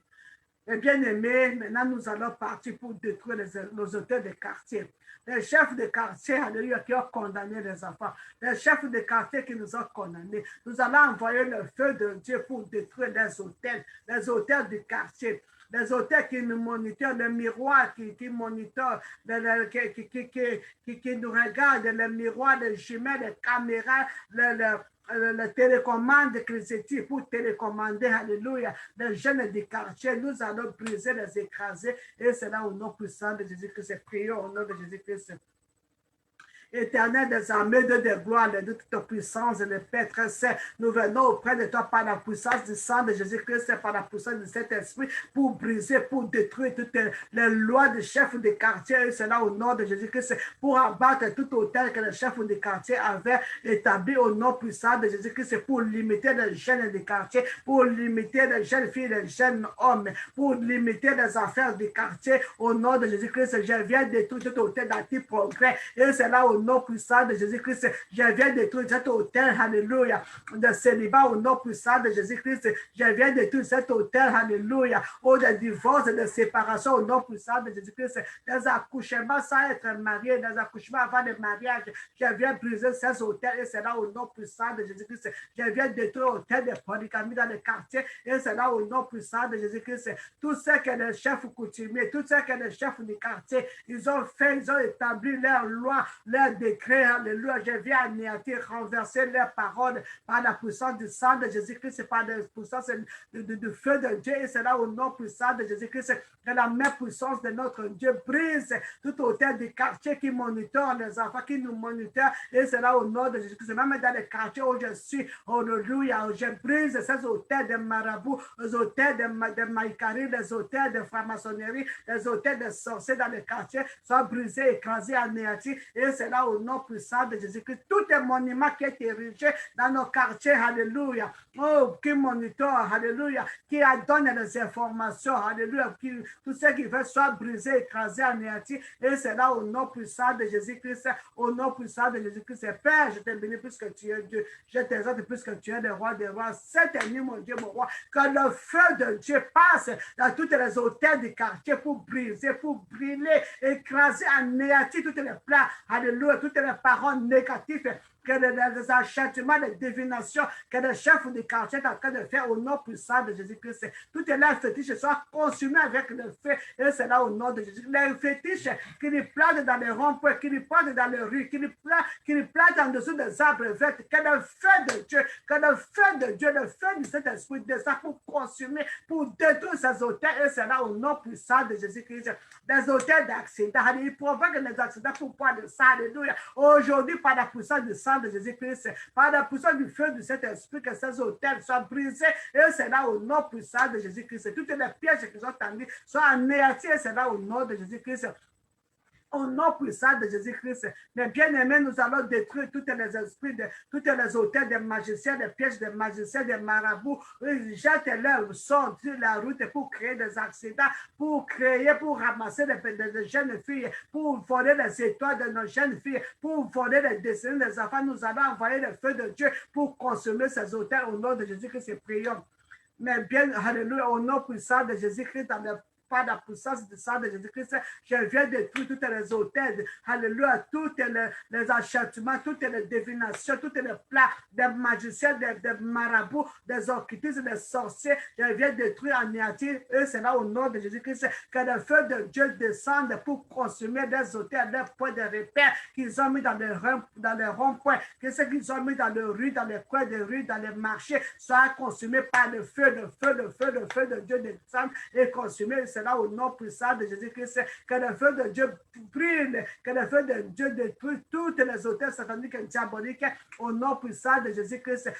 Et bien aimé, maintenant nous allons partir pour détruire les auteurs des quartiers. Les chefs de quartier, alléluia, qui ont condamné les enfants. Les chefs de quartier qui nous ont condamnés. Nous allons envoyer le feu de Dieu pour détruire les hôtels du quartier. Les hôtels qui nous monitorent, les miroirs qui monitorent, qui nous regardent, les miroirs, les jumelles, les caméras, le télécommande chrétien pour télécommander, alléluia, les jeunes du quartier, nous allons briser, les écraser, et c'est là au nom puissant de Jésus-Christ. Prions au nom de Jésus-Christ. Éternel des armées, de gloire, de toute puissance, le Père très saint, nous venons auprès de toi par la puissance du sang de Jésus-Christ, par la puissance de cet esprit, pour briser, pour détruire toutes les lois des chefs de quartier, et cela au nom de Jésus-Christ, pour abattre tout hôtel que le chef de quartier avait établi au nom puissant de Jésus-Christ, pour limiter les jeunes des quartiers, pour limiter les jeunes filles, les jeunes hommes, pour limiter les affaires du quartier, au nom de Jésus-Christ, je viens détruire tout hôtel d'anti-progrès, et cela au nom puissant de Jésus-Christ, je viens détruire cet hôtel, alléluia, de célibat au nom puissant de Jésus-Christ, je viens détruire cet hôtel, alléluia, au de divorce et de séparation au nom puissant de Jésus-Christ, des accouchements sans être marié, des accouchements avant le mariage, je viens briser ces hôtels et c'est là au nom puissant de Jésus-Christ, je viens détruire l'hôtel de polygamie dans le quartier et c'est là au nom puissant de Jésus-Christ, tout ce que les chefs coutumiers, tout ce que les chefs du quartier, ils ont fait, ils ont établi leurs lois, leurs décret, alléluia, je viens anéantir, renverser leurs paroles par la puissance du sang de Jésus-Christ, par la puissance du feu de Dieu, et c'est là au nom puissant de Jésus-Christ, que la même puissance de notre Dieu brise tout hôtel du quartier qui monitore les enfants, qui nous monitorent, et c'est là au nom de Jésus-Christ, même dans les quartiers où je suis, alléluia, je brise ces hôtels de marabouts, les hôtels de maïkari, les hôtels de franc-maçonnerie, les hôtels de sorciers dans les quartiers, sont brisés, écrasés, anéantis, et c'est là au nom puissant de Jésus-Christ. Tout est monument qui est érigé dans nos quartiers, alléluia. Oh, qui monitore, alléluia, qui donne les informations, alléluia, tout ce qui veut soit brisé, écrasé, anéanti. Et c'est là au nom puissant de Jésus-Christ, au nom puissant de Jésus-Christ. Père, je te bénis puisque tu es Dieu. Je t'exalte puisque tu es le roi des rois. C'est nuit, mon Dieu, mon roi. Que le feu de Dieu passe dans toutes les hôtels du quartier pour briser, pour brûler, écraser, anéantir toutes les plats. Alléluia, toutes les paroles négatives, que les enchantements, les divinations, que le chef du quartier est en train de faire au nom puissant de Jésus-Christ. Toutes les fétiches soient consumées avec le feu, et c'est là au nom de Jésus. Les fétiches qui les plantent dans les ronds-points, qui les plantent dans les rues, qui les plantent en dessous des arbres verts, que le feu de Dieu, que le feu de Dieu, le feu de cet esprit descend pour consumer, pour détruire ces hôtels, et c'est là au nom puissant de Jésus-Christ. Des hôtels d'accidents, il provoque les accidents pour pouvoir de ça, alléluia. Aujourd'hui, par la puissance du sang de Jésus-Christ, par la puissance du feu de cet esprit, que ces hôtels soient brisés, et c'est là au nom puissant de Jésus-Christ. Toutes les pièges qui sont tendus soient anéantis, et c'est là au nom de Jésus-Christ. Au nom puissant de Jésus-Christ, mes bien-aimés, nous allons détruire tous les esprits, tous les hôtels des magiciens, des pièges des magiciens, des marabouts. Jettent leur sort sur la route pour créer des accidents, pour ramasser des jeunes filles, pour voler les étoiles de nos jeunes filles, pour voler les destinées des enfants. Nous allons envoyer le feu de Dieu pour consommer ces hôtels au nom de Jésus-Christ. Prions. Mais bien, alléluia, au nom puissant de Jésus-Christ, dans le par la puissance du sang de Jésus-Christ, je viens détruire tous les hôtels, alléluia, tous les enchantements, toutes les divinations, tous les plats des magiciens, des marabouts, des occultistes, des sorciers, je viens détruire, anéantir, et c'est là au nom de Jésus-Christ que le feu de Dieu descende pour consumer des hôtels, des points de repère qu'ils ont mis dans les ronds-points, que ce qu'ils ont mis dans les rues, dans les coins de rue, dans les marchés, soit consumé par le feu de Dieu descend et consumé. C'est là au nom puissant de Jésus-Christ que le feu de Dieu brûle, que le feu de Dieu détruit toutes les hôtels sataniques et diaboliques au nom puissant de Jésus-Christ.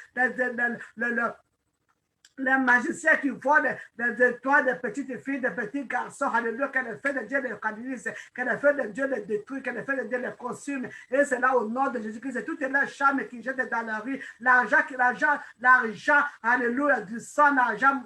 Les magiciens qui volent des étoiles de petites filles, de petits garçons, alléluia, que le feu de Dieu les canalise, que le feu de Dieu les détruit, que le feu de Dieu les consume. Et c'est là au nom de Jésus-Christ, toutes les charmes qui jettent dans la rue, l'argent, alléluia, du sang, l'argent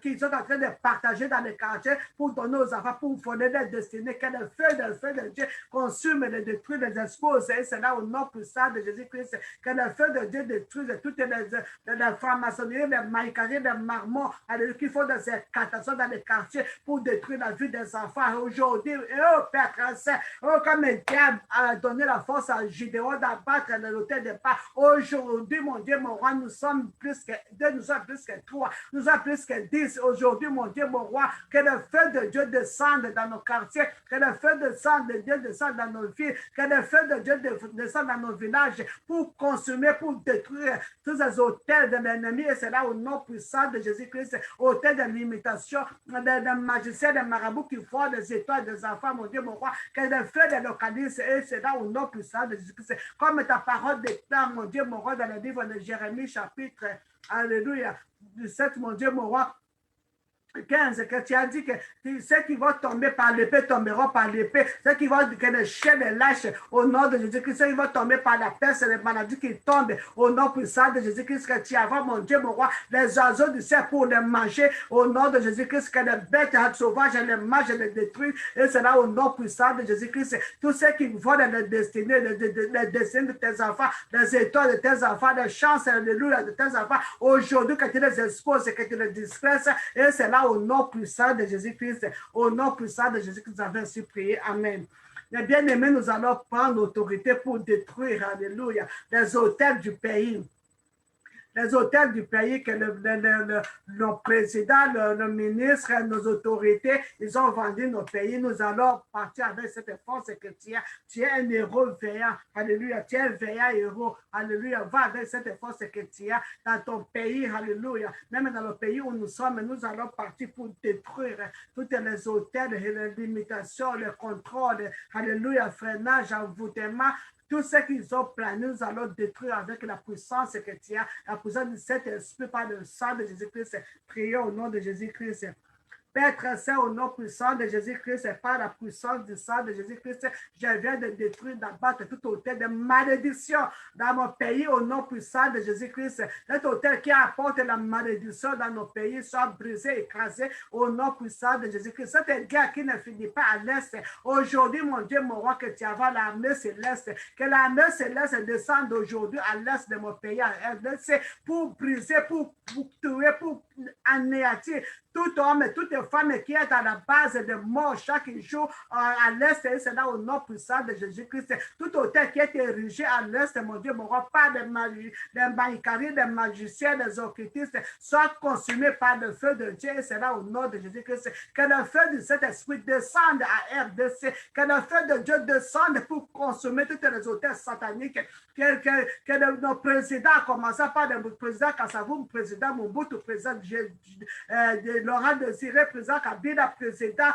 qu'ils sont en train de partager dans les quartiers pour donner aux enfants, pour voler les destinées, que le feu de Dieu consume, les détruit, les expose. Et c'est là au nom puissant de Jésus-Christ, que le feu de Dieu détruise toutes les francs-maçonneries, les maïcaries, les marmots, alléluia, qui font des incantations dans les quartiers pour détruire la vie des enfants. Aujourd'hui, oh Père Saint, oh, comme le diable a donné la force à Gédéon d'abattre l'autel des pas. Aujourd'hui, mon Dieu, mon roi, nous sommes plus que deux, nous sommes plus que trois, nous sommes plus que 10. Aujourd'hui, mon Dieu, mon roi, que le feu de Dieu descende dans nos quartiers, que le feu de Dieu descende dans nos villes, que le feu de Dieu descende dans nos villages pour consumer, pour détruire tous ces hôtels de l'ennemi. Et c'est là au nom puissant de Jésus-Christ, hôtel de l'imitation, des magiciens, des marabouts qui font des étoiles des enfants, mon Dieu, mon roi, que le feu les localise. Et c'est là au nom puissant de Jésus-Christ. Comme ta parole déclare, mon Dieu, mon roi, dans le livre de Jérémie, chapitre, alléluia, 17, mon Dieu, mon roi, 15, que tu as dit que ceux qui vont tomber par l'épée tomberont par l'épée. Ceux qui vont, que les chiens les lâchent au nom de Jésus-Christ. Ceux qui vont tomber par la peste et les maladies qui tombent au nom puissant de Jésus-Christ. Que tu avais, mon Dieu, mon roi, les oiseaux du ciel pour les manger au nom de Jésus-Christ. Que les bêtes sauvages les mangent et les détruisent. Et c'est là au nom puissant de Jésus-Christ. Tous ceux qui volent les destinées, les destinées de tes enfants, les étoiles de tes enfants, les chances, alléluia, de tes enfants. Aujourd'hui, que tu les exposes et que tu les disperses. Et c'est là au nom puissant de Jésus-Christ, au nom puissant de Jésus-Christ, nous avons ainsi prié. Amen. Les bien-aimés, nous allons prendre l'autorité pour détruire, alléluia, les hôtels du pays. Les hôtels du pays que nos présidents, nos ministres, nos autorités, ils ont vendu nos pays. Nous allons partir avec cette force que tu es un héros veillant. Alléluia. Tu es un veillant héros. Alléluia. Va avec cette force que tu as dans ton pays. Alléluia. Même dans le pays où nous sommes, nous allons partir pour détruire tous les hôtels, les limitations, le contrôle. Alléluia. Freinage, envoûtement. Tout ce qu'ils ont plané, nous allons détruire avec la puissance que tu as, la puissance de cet esprit par le sang de Jésus-Christ. Prions au nom de Jésus-Christ. Père très saint, au nom puissant de Jésus-Christ et par la puissance du sang de Jésus-Christ, je viens de détruire, d'abattre tout hôtel de malédiction dans mon pays au nom puissant de Jésus-Christ. Cet hôtel qui apporte la malédiction dans nos pays soit brisé, écrasé au nom puissant de Jésus-Christ. Cette guerre qui ne finit pas à l'est. Aujourd'hui, mon Dieu, mon roi, que tu avais l'armée céleste, que l'armée céleste descende aujourd'hui à l'est de mon pays, à l'est, pour briser, pour tuer, pour anéantir tout homme et toute femme qui est à la base de mort chaque jour à l'est, et c'est là au nom puissant de Jésus-Christ. Tout hôtel qui est érigé à l'est, mon Dieu, mon roi, par des maïcaries, des magiciens, des occultistes, soit consumé par le feu de Dieu, et c'est là au nom de Jésus-Christ. Que le feu de cet esprit descende à RDC, que le feu de Dieu descende pour consommer tous les hôtels sataniques, que nos présidents, en commençant par le président Kassavou, président Mobutu, président Laurent Désiré, président Kabila, président,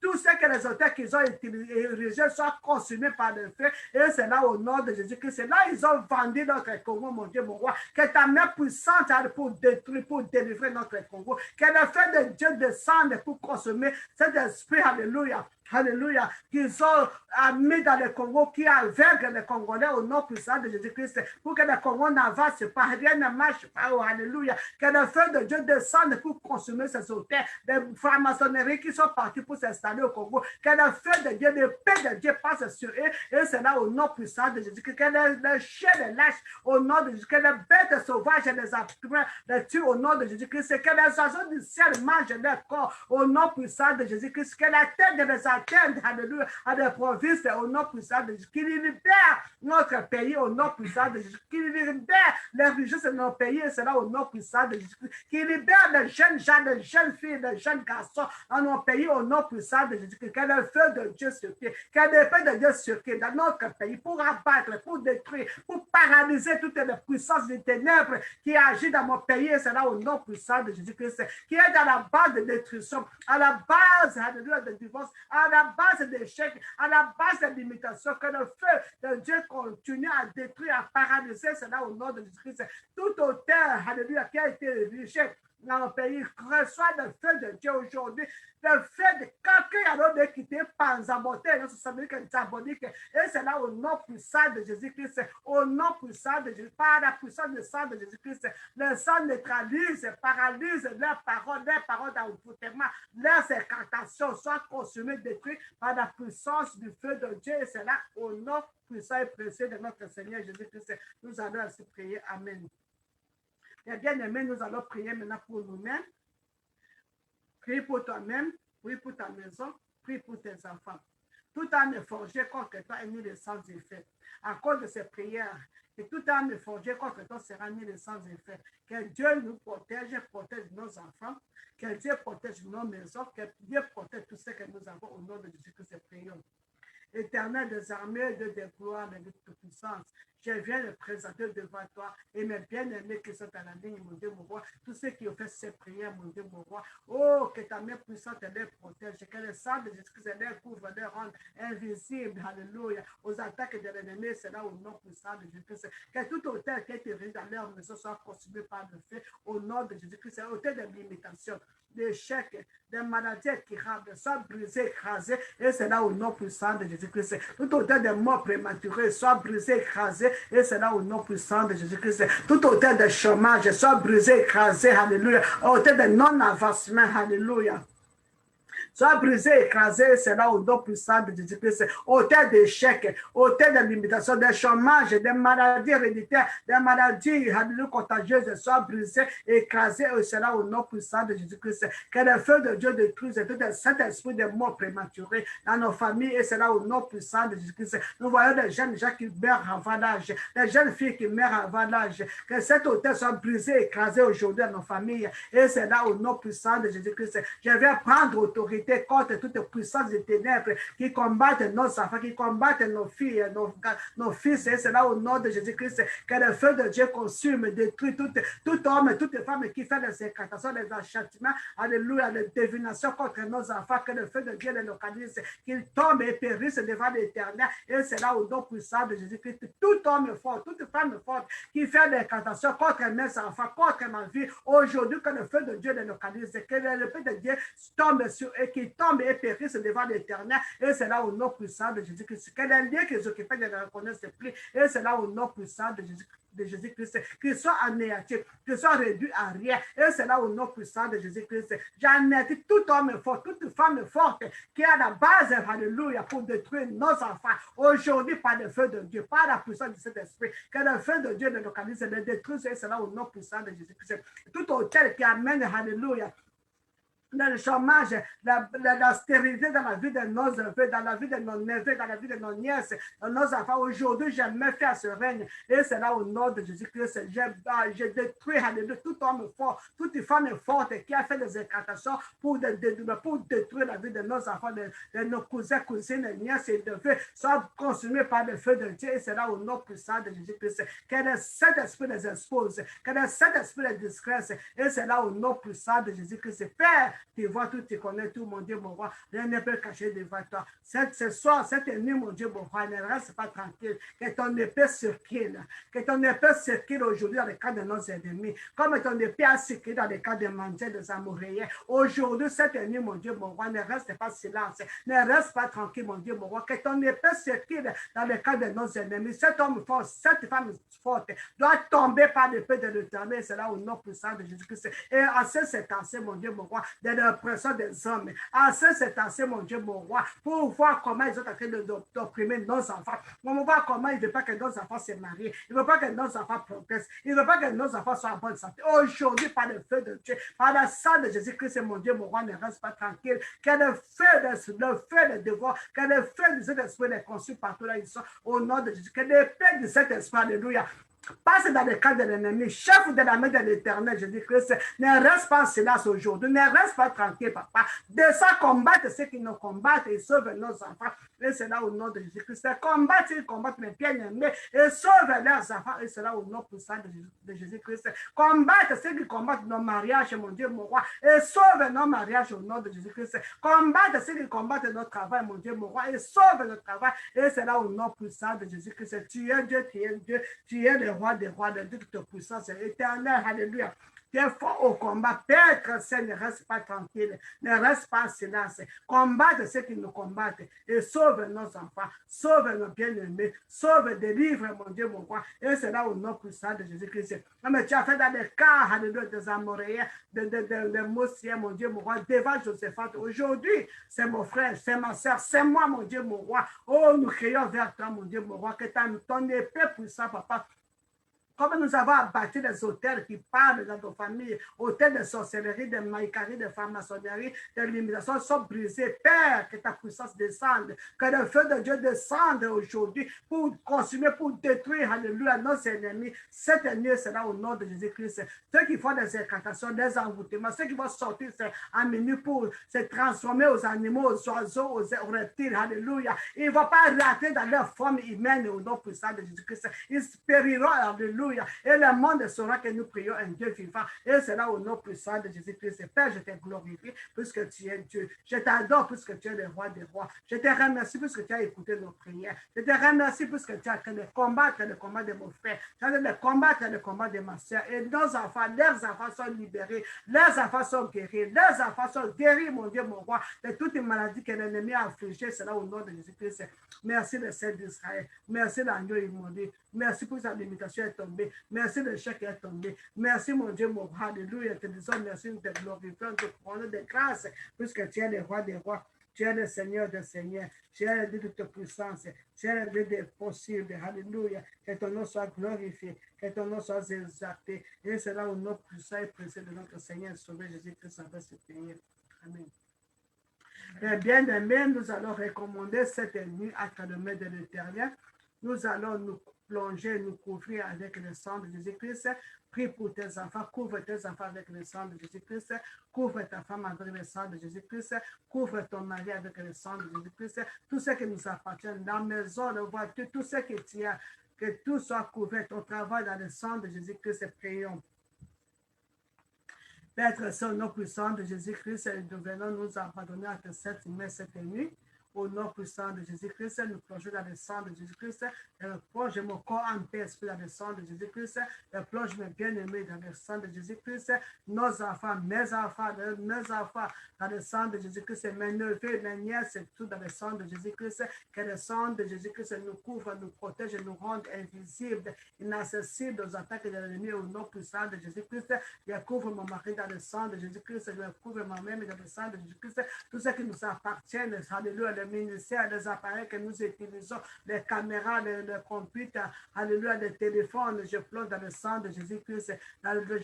tout ce que les hôtels qu'ils ont érigés soient consumés par le feu. Et c'est là au nom de Jésus-Christ. C'est là ils ont vendu notre Congo, mon Dieu, mon roi. Que ta main puissante pour détruire, pour délivrer notre Congo. Que le feu de Dieu descende pour consommer cet esprit, alléluia. Alléluia, qu'ils ont mis dans le Congo, qui aveugle les Congolais au nom puissant de Jésus-Christ, pour que le Congo n'avance pas, rien ne marche pas, oh, alléluia, que le feu de Dieu descende pour consommer ces hôtels, des francs-maçonneries qui sont partis pour s'installer au Congo, que le feu de Dieu, le paix de Dieu passe sur eux, et c'est là au nom puissant de Jésus-Christ, que les chiens les lâchent au nom de Jésus, que les bêtes sauvages les apprennent, les tuent au nom de Jésus-Christ, que les oiseaux du ciel mangent leur corps au nom puissant de Jésus-Christ, que la tête de les alléluia, à des provinces au nom puissant de Jésus, qui libère notre pays au nom puissant de Jésus, qui libère les richesses de notre pays, et cela au nom puissant de Jésus, qui libère les jeunes gens, les jeunes filles, les jeunes garçons dans nos pays au nom puissant de Jésus, que le feu de Dieu circule, que l'épée de Dieu circule dans notre pays pour abattre, pour détruire, pour paralyser toutes les puissances des ténèbres qui agissent dans mon pays, et cela au nom puissant de Jésus-Christ, qui est à la base de détruction, à la base, alléluia, de divorce, à la base d'échecs, à la base de limitations, que le feu de Dieu continue à détruire, à paralyser, cela au nom de Jésus-Christ. Tout auteur, alléluia, qui a été érigé dans le pays, reçoit le feu de Dieu aujourd'hui, le feu de quelqu'un alors de quitter par Zaboté, notre Samuel diabolique, et c'est là au nom puissant de Jésus-Christ, au nom puissant de Jésus, par la puissance du sang de Jésus-Christ, le sang neutralise, paralyse leurs paroles d'envoûtement, leurs incantations soient consumées, détruites par la puissance du feu de Dieu, et c'est là au nom puissant et précieux de notre Seigneur Jésus-Christ. Nous allons ainsi prier. Amen. Et bien aimé, nous allons prier maintenant pour nous-mêmes. Prie pour toi-même, prie pour ta maison, prie pour tes enfants. Tout âme forgé contre toi est mis de sans effet. À cause de ces prières, et tout âme forgé contre toi sera mis de sans effet. Que Dieu nous protège, protège nos enfants, que Dieu protège nos maisons, que Dieu protège tout ce que nous avons au nom de Jésus que nous prions. Éternel des armées, de gloire et de toute puissance, je viens de présenter devant toi et mes bien-aimés qui sont à la ligne, mon Dieu, mon roi, tous ceux qui ont fait ces prières, mon Dieu, mon roi. Oh, que ta main puissante les protège, que le sang de Jésus-Christ les couvre, les rende invisibles, alléluia, aux attaques de l'ennemi, c'est là au nom puissant de Jésus-Christ. Que tout hôtel qui a été réuni dans leur maison soit consumé par le feu, au nom de Jésus-Christ, hôtel de limitation, d'échecs, des maladies incurables, soit brisé, écrasé, et c'est là au nom puissant de Jésus-Christ. Tout hôtel de mort prématurée soit brisé, écrasé, et c'est là au nom puissant de Jésus-Christ. Tout hôtel de chômage soit brisé, écrasé, alléluia. Hôtel de non-avancement, alléluia. Soit brisé, écrasé, c'est là au nom puissant de Jésus-Christ. Hôtel d'échec, hôtel de limitation, de chômage, des maladies héréditaires, des maladies contagieuses, soit brisé, écrasé, c'est là au nom puissant de Jésus-Christ. Que le feu de Dieu détruise tout le Saint-Esprit de mort prématurée dans nos familles, et c'est là au nom puissant de Jésus-Christ. Nous voyons des jeunes gens qui meurent avant l'âge, des jeunes filles qui meurent avant l'âge. Que cet hôtel soit brisé, écrasé aujourd'hui dans nos familles, et c'est là au nom puissant de Jésus-Christ. Je vais prendre autorité contre toute puissance des ténèbres qui combattent nos enfants, qui combattent nos filles, nos fils. Et c'est là au nom de Jésus-Christ que le feu de Dieu consume, détruit tout homme, toute femme qui fait des incantations, des enchantements, alléluia, des divinations contre nos enfants, que le feu de Dieu les localise, qu'ils tombent et périssent devant l'Éternel. Et c'est là au nom puissant de Jésus-Christ. Tout homme fort, toute femme forte qui fait des incantations contre mes enfants, contre ma vie, aujourd'hui, que le feu de Dieu les localise, que le feu de Dieu tombe sur eux, qui tombent et périssent devant l'Éternel, et c'est là au nom puissant de Jésus-Christ. Que les liens qu'ils occupaient ne les reconnaissent plus, et c'est là au nom puissant de Jésus-Christ, qu'ils soient anéantis, qu'ils soient réduits à rien, et c'est là au nom puissant de Jésus-Christ. J'anéantis tout homme fort, toute femme forte qui est à la base, alléluia, pour détruire nos enfants. Aujourd'hui, par le feu de Dieu, par la puissance de cet esprit, que le feu de Dieu les localise, les détruise, et c'est là au nom puissant de Jésus-Christ. Tout hôtel qui amène, alléluia, dans le chômage, la stérilité dans la vie de nos neveux, dans la vie de nos neveux, dans la vie de nos nièces, de nos enfants. Aujourd'hui, je me fais à ce règne. Et c'est là au nom de Jésus-Christ. Je détruis, alléluia, tout homme fort, toute femme forte qui a fait des incantations pour détruire la vie de nos enfants, de nos cousins, cousines, nièces et neveux, soit consumés par le feu de Dieu. Et c'est là au nom puissant de Jésus-Christ. Que le Saint-Esprit les expose, que le Saint-Esprit les disgresse. Et c'est là au nom puissant de Jésus-Christ. Père, tu vois tout, tu connais tout, mon Dieu, mon roi. Rien ne peut cacher devant toi. Ce soir, cette nuit, mon Dieu, mon roi, ne reste pas tranquille. Que ton épée circule. Que ton épée circule aujourd'hui dans le cas de nos ennemis. Comme ton épée a circulé dans le cas des mendiants, des amoréens. Aujourd'hui, cette nuit, mon Dieu, mon roi, ne reste pas silence. Ne reste pas tranquille, mon Dieu, mon roi. Que ton épée circule dans le cas de nos ennemis. Cet homme fort, cette femme forte doit tomber par l'épée de l'Éternel. C'est là au nom puissant de Jésus-Christ. Et à ce temps-ci, mon Dieu, mon roi, de l'oppression des hommes. Assez c'est assez, mon Dieu, mon roi, pour voir comment ils sont en train d'opprimer nos enfants. On voir comment ils ne veulent pas que nos enfants se marient. Ils ne veulent pas que nos enfants progressent. Ils ne veulent pas que nos enfants soient en bonne santé. Aujourd'hui, par le feu de Dieu, par la sang de Jésus-Christ, mon Dieu, mon roi, ne reste pas tranquille. Que le feu de devoir, que le feu de cet esprit les consume partout là ils sont. Au nom de Jésus, que l'épée de cet esprit, alléluia, passe dans le cadre de l'ennemi, chef de la main de l'Éternel, Jésus-Christ, ne reste pas en silence aujourd'hui, ne reste pas tranquille, papa. Descends combattre ceux qui nous combattent et sauve nos enfants. Et c'est là au nom de Jésus-Christ. Combattent mes bien-aimés et sauve leurs enfants. Et c'est là au nom puissant de Jésus-Christ. Combattre ceux qui combattent nos mariages, mon Dieu, mon roi, et sauve nos mariages au nom de Jésus-Christ. Combattre ceux qui combattent notre travail, mon Dieu, mon roi, et sauve notre travail. Et c'est là au nom puissant de Jésus-Christ. Tu es Dieu, tu es Dieu, tu es le roi des rois, de toute puissance éternelle. Alléluia. Tu es fort au combat. Père Saint, ne reste pas tranquille, ne reste pas en silence. Combatte ceux qui nous combattent et sauve nos enfants, sauve nos bien-aimés, sauve, délivre, mon Dieu, mon roi. Et c'est là au nom puissant de Jésus-Christ. Mais tu as fait dans les cas, alléluia, des Amoréens, de Mossiens, mon Dieu, mon roi, devant Josaphat. Aujourd'hui, c'est mon frère, c'est ma soeur, c'est moi, mon Dieu, mon roi. Oh, nous crions vers toi, mon Dieu, mon roi, que ton épée puissante, papa, Comme nous avons abattu les hôtels qui parlent dans nos familles, hôtels de sorcellerie, de maïcarie, de franc-maçonnerie, de limitation sont brisés. Père, que ta puissance descende, que le feu de Dieu descende aujourd'hui pour consumer, pour détruire, alléluia, nos ennemis. Cette nuit sera au nom de Jésus-Christ. Ceux qui font des incantations, des envoûtements, ceux qui vont sortir en minute pour se transformer aux animaux, aux oiseaux, aux reptiles, alléluia. Ils ne vont pas rater dans leur forme humaine au nom puissant de Jésus-Christ. Ils périront, alléluia. Et le monde saura que nous prions un Dieu vivant. Et c'est là au nom puissant de Jésus-Christ. Père, je te glorifie puisque tu es Dieu. Je t'adore puisque tu es le roi des rois. Je te remercie puisque tu as écouté nos prières. Je te remercie puisque tu as train de combattre le combat de mon frère. Tu as train de combattre le combat de ma soeur. Et nos enfants, leurs enfants sont libérés. Leurs enfants sont guéris. Leurs enfants sont guéris, mon Dieu, mon roi, de toute maladie que l'ennemi a affligée. C'est là au nom de Jésus-Christ. Merci le Seigneur d'Israël. Merci l'agneau immolé. Merci pour sa limitation est tombée. Merci le chèque est tombé. Merci mon Dieu, mon roi. Alléluia. Te disons merci, nous te glorifions, te prenons de grâce, puisque tu es le roi des rois. Tu es le Seigneur des seigneurs. Tu es le Dieu de toute puissance. Tu es le Dieu des possibles. Alléluia. Que ton nom soit glorifié. Que ton nom soit exalté. Et c'est là au nom puissant et précieux de notre Seigneur Sauveur Jésus-Christ avec ce pays. Amen. Eh bien aimés, nous allons recommander cette nuit à la main de l'Éternel. Nous allons nous plonger, nous couvrir avec le sang de Jésus-Christ. Prie pour tes enfants, couvre tes enfants avec le sang de Jésus-Christ. Couvre ta femme avec le sang de Jésus-Christ. Couvre ton mari avec le sang de Jésus-Christ. Tout ce qui nous appartient, la maison, la voiture, tout ce que tu as, que tout soit couvert. Ton travail dans le sang de Jésus-Christ, prions. Père Saint, au nom puissant de Jésus-Christ, nous venons nous abandonner à tes saintes mains cette nuit. Au nom puissant de Jésus-Christ, nous plongeons dans le sang de Jésus-Christ. Je plonge mon corps en paix, esprit, dans le sang de Jésus-Christ. Je plonge mes bien-aimés dans le sang de Jésus-Christ. Nos enfants, mes enfants, dans le sang de Jésus-Christ. Mes neveux, mes nièces, tout dans le sang de Jésus-Christ. Que le sang de Jésus-Christ nous couvre, nous protège, nous rende invisibles, inaccessibles aux attaques de l'ennemi. Au nom puissant de Jésus-Christ, je couvre mon mari dans le sang de Jésus-Christ. Je couvre moi-même dans le sang de Jésus-Christ. Tout ce qui nous appartient, alléluia, le ministère, les appareils que nous utilisons, les caméras, les computers, alléluia, les téléphones, je plonge dans le sang de Jésus-Christ.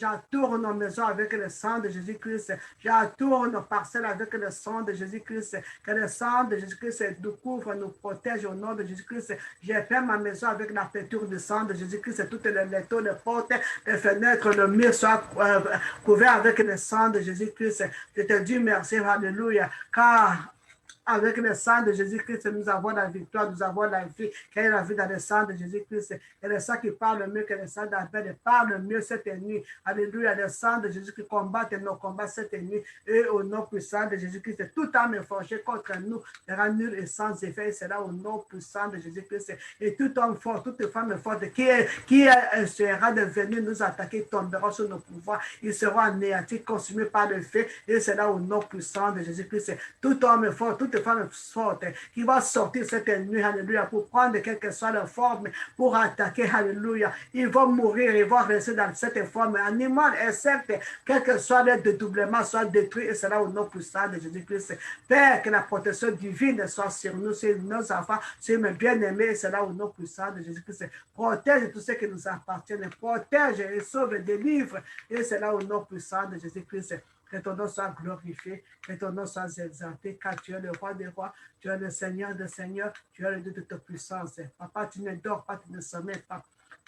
J'entoure nos maisons avec le sang de Jésus-Christ. J'entoure nos parcelles avec le sang de Jésus-Christ. Que le sang de Jésus-Christ nous couvre, nous protège au nom de Jésus-Christ. J'ai fait ma maison avec la peinture du sang de Jésus-Christ. Toutes les lettres, les portes, les fenêtres, le mur soient couverts avec le sang de Jésus-Christ. Je te dis merci, alléluia, car avec le sang de Jésus-Christ, nous avons la victoire, nous avons la vie. Quelle est la vie dans le sang de Jésus-Christ? Et le sang qui parle mieux que le sang d'Abel, parle mieux cette nuit. Alléluia, le sang de Jésus qui combat nos combats cette nuit. Et au nom puissant de Jésus-Christ, tout âme forgé contre nous sera nul et sans effet. C'est là au nom puissant de Jésus-Christ. Et tout homme fort, toute femme forte qui essaiera de venir nous attaquer tombera sur nos pouvoirs. Ils seront anéantis, consumés par le feu. Et c'est là au nom puissant de Jésus-Christ. Tout homme fort, toute femme forte qui va sortir cette nuit, alléluia, pour prendre quelle que soit leur forme, pour attaquer, alléluia. Ils vont mourir, ils vont rester dans cette forme animale, excepte quel que soit leur dédoublement, soit détruit, et cela au nom puissant de Jésus-Christ. Père, que la protection divine soit sur nous, sur nos enfants, sur mes bien-aimés, et cela au nom puissant de Jésus-Christ. Protège tout ce qui nous appartient, protège et sauve, délivre, et cela au nom puissant de Jésus-Christ. Que ton nom soit glorifié, que ton nom soit exalté, car tu es le roi des rois, tu es le Seigneur des seigneurs, tu es le Dieu de ta puissance. Papa, tu ne dors pas, tu ne sommeilles pas.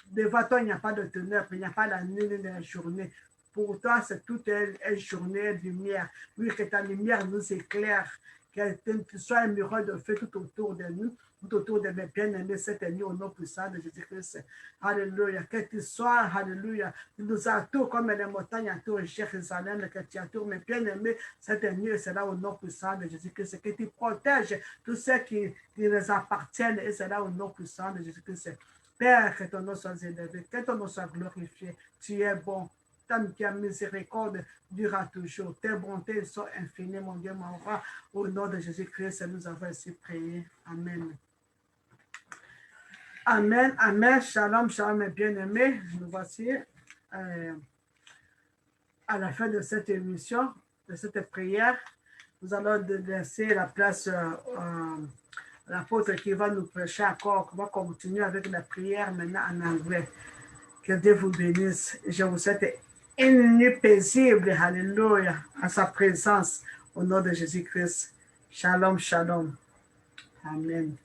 Devant toi, il n'y a pas de teneur, il n'y a pas la nuit ni la journée. Pour toi, c'est toute une journée de lumière. Oui, que ta lumière nous éclaire, que tu sois un miroir de feu tout autour de nous, tout autour de mes bien-aimés cette nuit au nom puissant de Jésus-Christ. Alléluia. Que tu sois, alléluia, tu nous entoures comme les montagnes entourent Jérusalem, que tu entoures mes bien-aimés cette nuit, c'est là au nom puissant de Jésus-Christ. Que tu protèges tous ceux qui les appartiennent, et c'est là au nom puissant de Jésus-Christ. Père, que ton nom soit élevé, que ton nom soit glorifié. Tu es bon. Ta miséricorde durera toujours. Tes bontés sont infinies, mon Dieu, mon roi. Au nom de Jésus-Christ, nous avons ainsi prié. Amen. Amen, amen. Shalom, shalom, mes bien-aimés. Nous voici à la fin de cette émission, de cette prière. Nous allons laisser la place à l'apôtre qui va nous prêcher encore, qui va continuer avec la prière maintenant en anglais. Que Dieu vous bénisse. Et je vous souhaite une nuit paisible. Alléluia. À sa présence. Au nom de Jésus-Christ. Shalom, shalom. Amen.